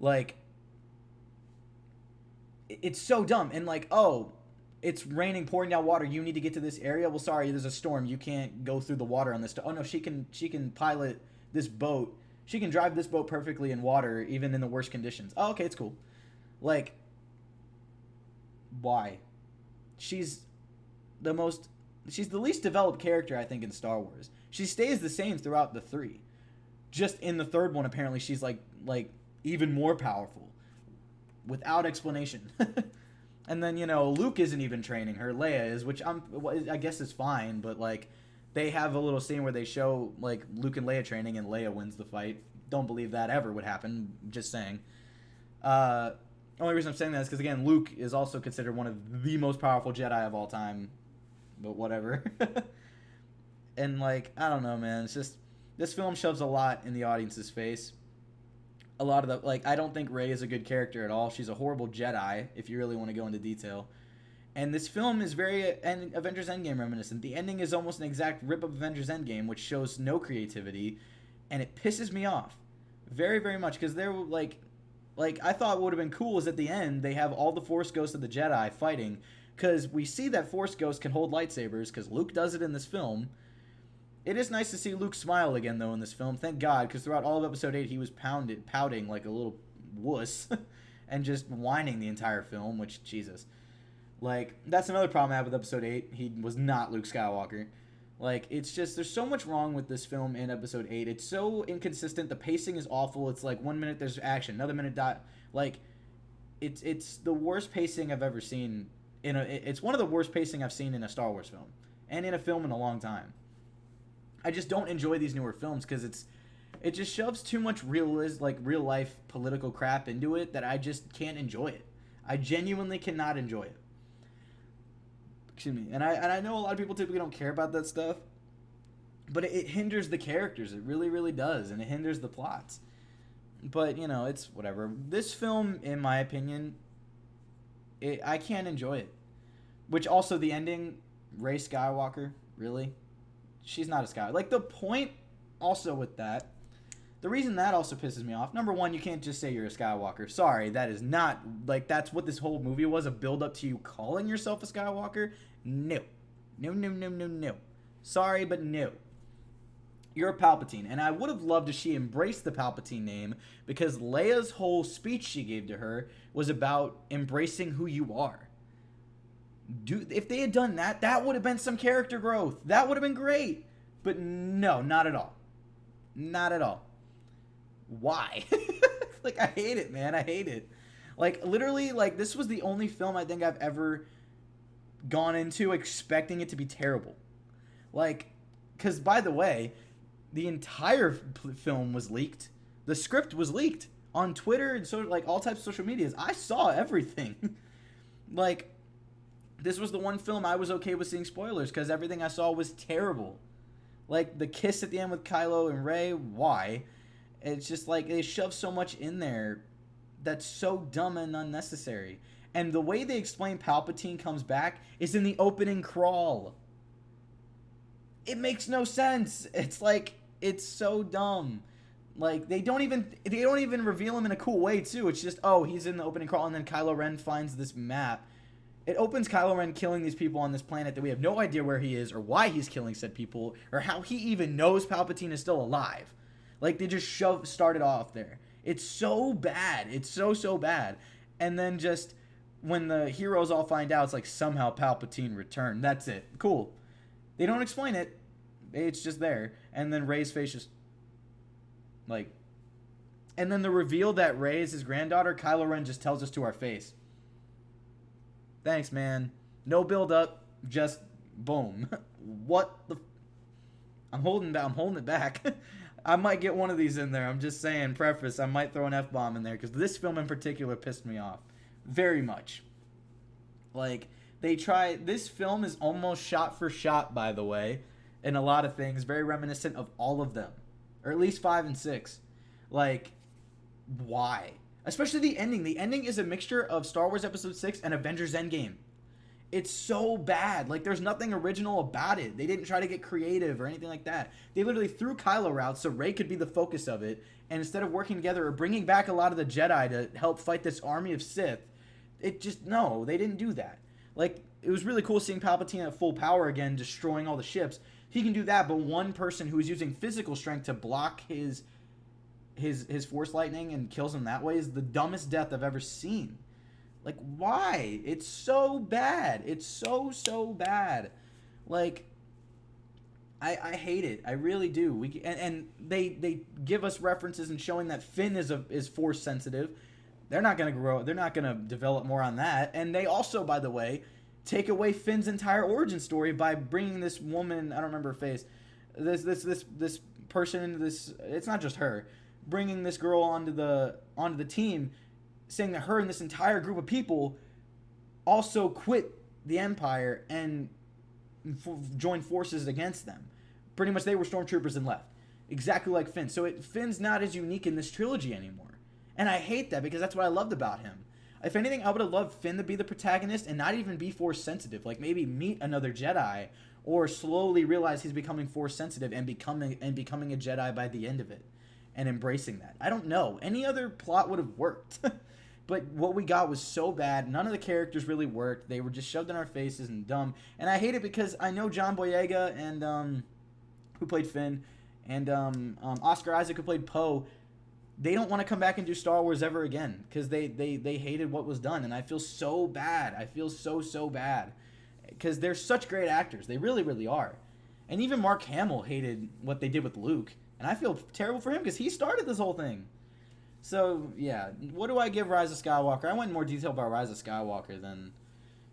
Like, it's so dumb. And, like, oh, it's raining, pouring down water. You need to get to this area. Well, sorry, there's a storm. You can't go through the water on this. Oh no, she can pilot this boat. She can drive this boat perfectly in water, even in the worst conditions. Oh, okay, it's cool. Like, why? She's the least developed character, I think, in Star Wars. She stays the same throughout the 3. Just in the 3rd one, apparently, she's like even more powerful, without explanation. And then, you know, Luke isn't even training her. Leia is, which I guess is fine. But, like, they have a little scene where they show, like, Luke and Leia training, and Leia wins the fight. Don't believe that ever would happen. Just saying. Only reason I'm saying that is because, again, Luke is also considered one of the most powerful Jedi of all time. But whatever. And, like, I don't know, man. It's just, this film shoves a lot in the audience's face. A lot of the, like, I don't think Rey is a good character at all. She's a horrible Jedi, if you really want to go into detail. And this film is very Avengers Endgame reminiscent. The ending is almost an exact rip of Avengers Endgame, which shows no creativity, and it pisses me off very, very much, because they're, like, I thought what would have been cool is at the end, they have all the Force Ghosts of the Jedi fighting, because we see that Force Ghosts can hold lightsabers, because Luke does it in this film. It is nice to see Luke smile again, though, in this film. Thank God, because throughout all of Episode 8, he was pouting like a little wuss and just whining the entire film, which, Jesus. Like, that's another problem I have with Episode 8. He was not Luke Skywalker. Like, it's just, there's so much wrong with this film in Episode 8. It's so inconsistent. The pacing is awful. It's like 1 minute there's action, another minute like, it's the worst pacing I've ever seen. It's one of the worst pacing I've seen in a Star Wars film, and in a film in a long time. I just don't enjoy these newer films because It just shoves too much real life political crap into it that I just can't enjoy it. I genuinely cannot enjoy it. Excuse me. And I know a lot of people typically don't care about that stuff, but it hinders the characters. It really, really does, and it hinders the plots. But, it's whatever. This film, in my opinion, I can't enjoy it. Which also, the ending, Rey Skywalker, really? She's not a Skywalker. Like, the point also with that, the reason that also pisses me off, number one, you can't just say you're a Skywalker. Sorry, that is not, that's what this whole movie was, a build-up to you calling yourself a Skywalker. No. No. Sorry, but no. You're a Palpatine, and I would have loved if she embraced the Palpatine name, because Leia's whole speech she gave to her was about embracing who you are. If they had done that, that would have been some character growth. That would have been great. But no, not at all. Not at all. Why? I hate it, man. I hate it. Literally, this was the only film I think I've ever gone into expecting it to be terrible. Because, by the way, the entire film was leaked. The script was leaked on Twitter and all types of social medias. I saw everything. This was the one film I was okay with seeing spoilers because everything I saw was terrible. The kiss at the end with Kylo and Rey, why? It's just they shove so much in there that's so dumb and unnecessary. And the way they explain Palpatine comes back is in the opening crawl. It makes no sense. It's so dumb. They don't even reveal him in a cool way too. It's just, oh, he's in the opening crawl, and then Kylo Ren finds this map. It opens Kylo Ren killing these people on this planet that we have no idea where he is or why he's killing said people or how he even knows Palpatine is still alive. They just started off there. It's so bad. It's so bad. And then just when the heroes all find out, it's somehow Palpatine returned. That's it. Cool. They don't explain it. It's just there. And then Rey's face just and then the reveal that Rey is his granddaughter, Kylo Ren just tells us to our face. Thanks, man. No build up, just boom. What the I'm holding it back. I might get one of these in there. I'm just saying, preface, I might throw an F-bomb in there because this film in particular pissed me off very much. This film is almost shot for shot, by the way, in a lot of things, very reminiscent of all of them, or at least 5 and 6. Why? Especially the ending. The ending is a mixture of Star Wars Episode 6 and Avengers Endgame. It's so bad. There's nothing original about it. They didn't try to get creative or anything like that. They literally threw Kylo out so Rey could be the focus of it, and instead of working together or bringing back a lot of the Jedi to help fight this army of Sith, they didn't do that. It was really cool seeing Palpatine at full power again, destroying all the ships. He can do that, but one person who is using physical strength to block his force lightning and kills him that way is the dumbest death I've ever seen. Why? It's so bad. It's so bad. I hate it. I really do. And they give us references and showing that Finn is force sensitive. They're not going to grow. They're not going to develop more on that. And they also, by the way, take away Finn's entire origin story by bringing this woman, I don't remember her face, this person into this, it's not just her, bringing this girl onto the team, saying that her and this entire group of people also quit the Empire and joined forces against them. Pretty much they were stormtroopers and left. Exactly like Finn. So Finn's not as unique in this trilogy anymore. And I hate that because that's what I loved about him. If anything, I would have loved Finn to be the protagonist and not even be force sensitive. Maybe meet another Jedi or slowly realize he's becoming force sensitive and becoming a Jedi by the end of it and embracing that. I don't know. Any other plot would have worked. But what we got was so bad. None of the characters really worked. They were just shoved in our faces and dumb. And I hate it because I know John Boyega and who played Finn and Oscar Isaac who played Poe. They don't want to come back and do Star Wars ever again because they hated what was done. And I feel so bad. I feel so bad because they're such great actors. They really, really are. And even Mark Hamill hated what they did with Luke. And I feel terrible for him because he started this whole thing. So, yeah. What do I give Rise of Skywalker? I went in more detail about Rise of Skywalker than...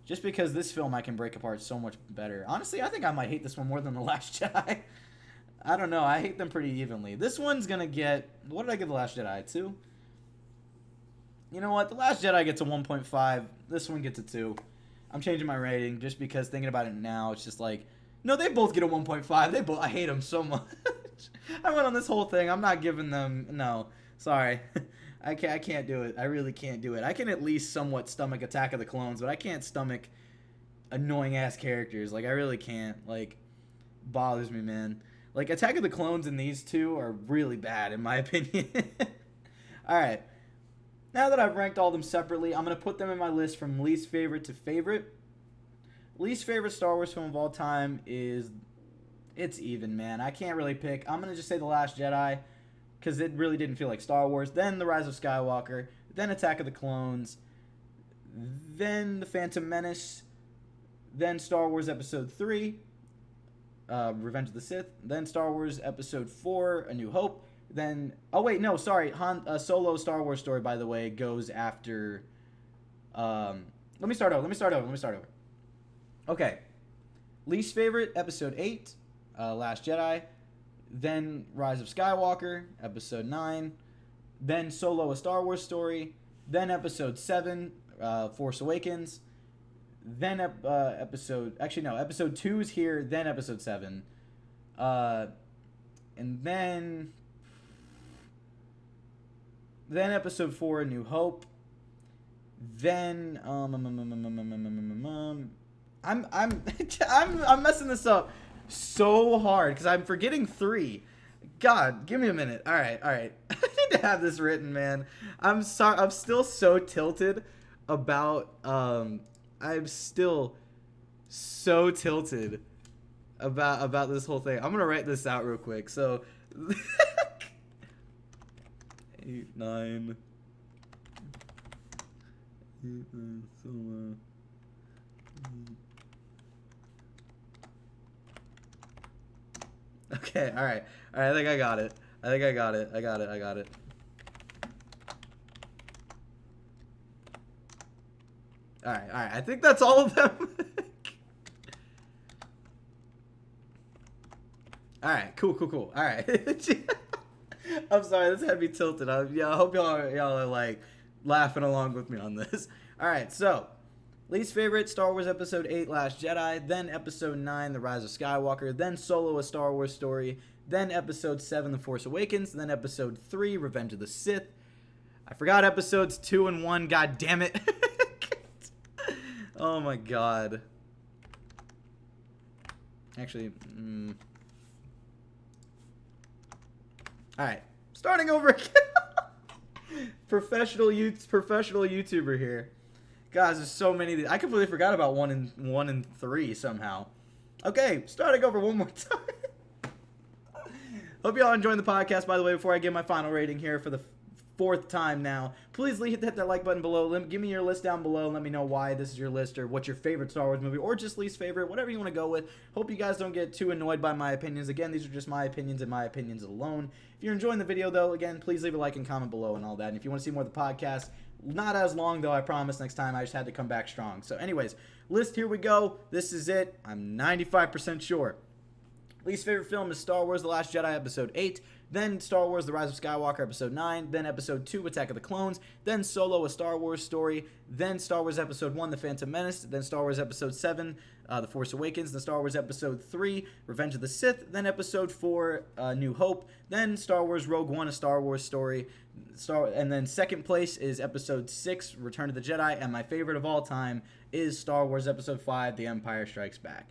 Just because this film I can break apart so much better. Honestly, I think I might hate this one more than The Last Jedi. I don't know. I hate them pretty evenly. This one's gonna get. What did I give The Last Jedi? 2? You know what? The Last Jedi gets a 1.5. This one gets a 2. I'm changing my rating just because thinking about it now, it's just like, no, they both get a 1.5. They both. I hate them so much. I went on this whole thing. I'm not giving them. No, sorry. I can't do it. I really can't do it. I can at least somewhat stomach Attack of the Clones, but I can't stomach annoying ass characters. Like, I really can't. Like, bothers me, man. Like, Attack of the Clones and these two are really bad, in my opinion. Alright. Now that I've ranked all of them separately, I'm going to put them in my list from least favorite to favorite. Least favorite Star Wars film of all time is... It's even, man. I can't really pick. I'm going to just say The Last Jedi, because it really didn't feel like Star Wars. Then The Rise of Skywalker. Then Attack of the Clones. Then The Phantom Menace. Then Star Wars Episode 3. Revenge of the Sith. Then Star Wars Episode 4, A New Hope. Then, oh wait, no, sorry. Solo Star Wars Story, by the way, goes after. Let me start over. Okay. Least favorite, Episode 8, Last Jedi. Then Rise of Skywalker, Episode 9. Then Solo, A Star Wars Story. Then Episode 7, Force Awakens. Then Episode 2 is here. Then Episode 7. And then Episode 4, A New Hope. Then I'm messing this up so hard because I'm forgetting 3. God, give me a minute. All right. I need to have this written, man. I'm sorry. I'm still so tilted about I'm still so tilted about this whole thing. I'm gonna write this out real quick. So 8, 9. Okay, all right. I think I got it. I got it. All right. I think that's all of them. All right, cool. All right. I'm sorry, this had me tilted. I hope y'all are like laughing along with me on this. All right, so least favorite, Star Wars Episode 8, Last Jedi. Then Episode 9, The Rise of Skywalker. Then Solo, A Star Wars Story. Then Episode 7, The Force Awakens. Then Episode 3, Revenge of the Sith. I forgot Episodes 2 and 1. God damn it. Oh my god. Actually, Alright, starting over again. Professional YouTuber here. Guys, there's so many of these. I completely forgot about 1 and 3 somehow. Okay, starting over one more time. Hope y'all enjoying the podcast, by the way, before I give my final rating here for the 4th time now. Please hit that like button below. Give me your list down below and let me know why this is your list or what's your favorite Star Wars movie or just least favorite, whatever you want to go with. Hope you guys don't get too annoyed by my opinions. Again, these are just my opinions and my opinions alone. If you're enjoying the video, though, again, please leave a like and comment below and all that. And if you want to see more of the podcast, not as long, though, I promise next time. I just had to come back strong. So anyways, list, here we go. This is it. I'm 95% sure. Least favorite film is Star Wars The Last Jedi Episode 8, then Star Wars The Rise of Skywalker Episode 9, then Episode 2 Attack of the Clones, then Solo A Star Wars Story, then Star Wars Episode 1 The Phantom Menace, then Star Wars Episode 7 The Force Awakens, then Star Wars Episode 3 Revenge of the Sith, then Episode 4 New Hope, then Star Wars Rogue One A Star Wars Story, and then second place is Episode 6 Return of the Jedi, and my favorite of all time is Star Wars Episode 5 The Empire Strikes Back.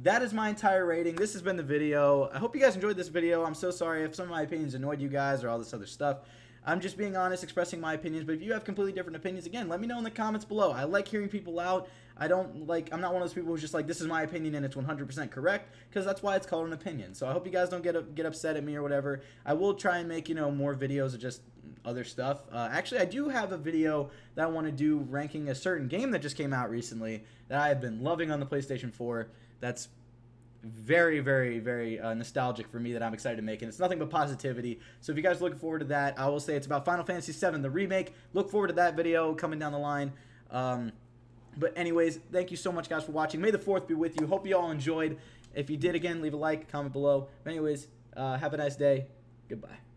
That is my entire rating. This has been the video. I hope you guys enjoyed this video. I'm so sorry if some of my opinions annoyed you guys or all this other stuff. I'm just being honest, expressing my opinions. But if you have completely different opinions, again, let me know in the comments below. I like hearing people out. I'm not one of those people who's just like, this is my opinion and it's 100% correct, because that's why it's called an opinion. So I hope you guys don't get upset at me or whatever. I will try and make, more videos of just other stuff. Actually, I do have a video that I want to do ranking a certain game that just came out recently that I have been loving on the PlayStation 4. That's very, very, very nostalgic for me that I'm excited to make, and it's nothing but positivity. So if you guys are looking forward to that, I will say it's about Final Fantasy VII, the remake. Look forward to that video coming down the line. But anyways, thank you so much, guys, for watching. May the 4th be with you. Hope you all enjoyed. If you did, again, leave a like, comment below. But anyways, Have a nice day. Goodbye.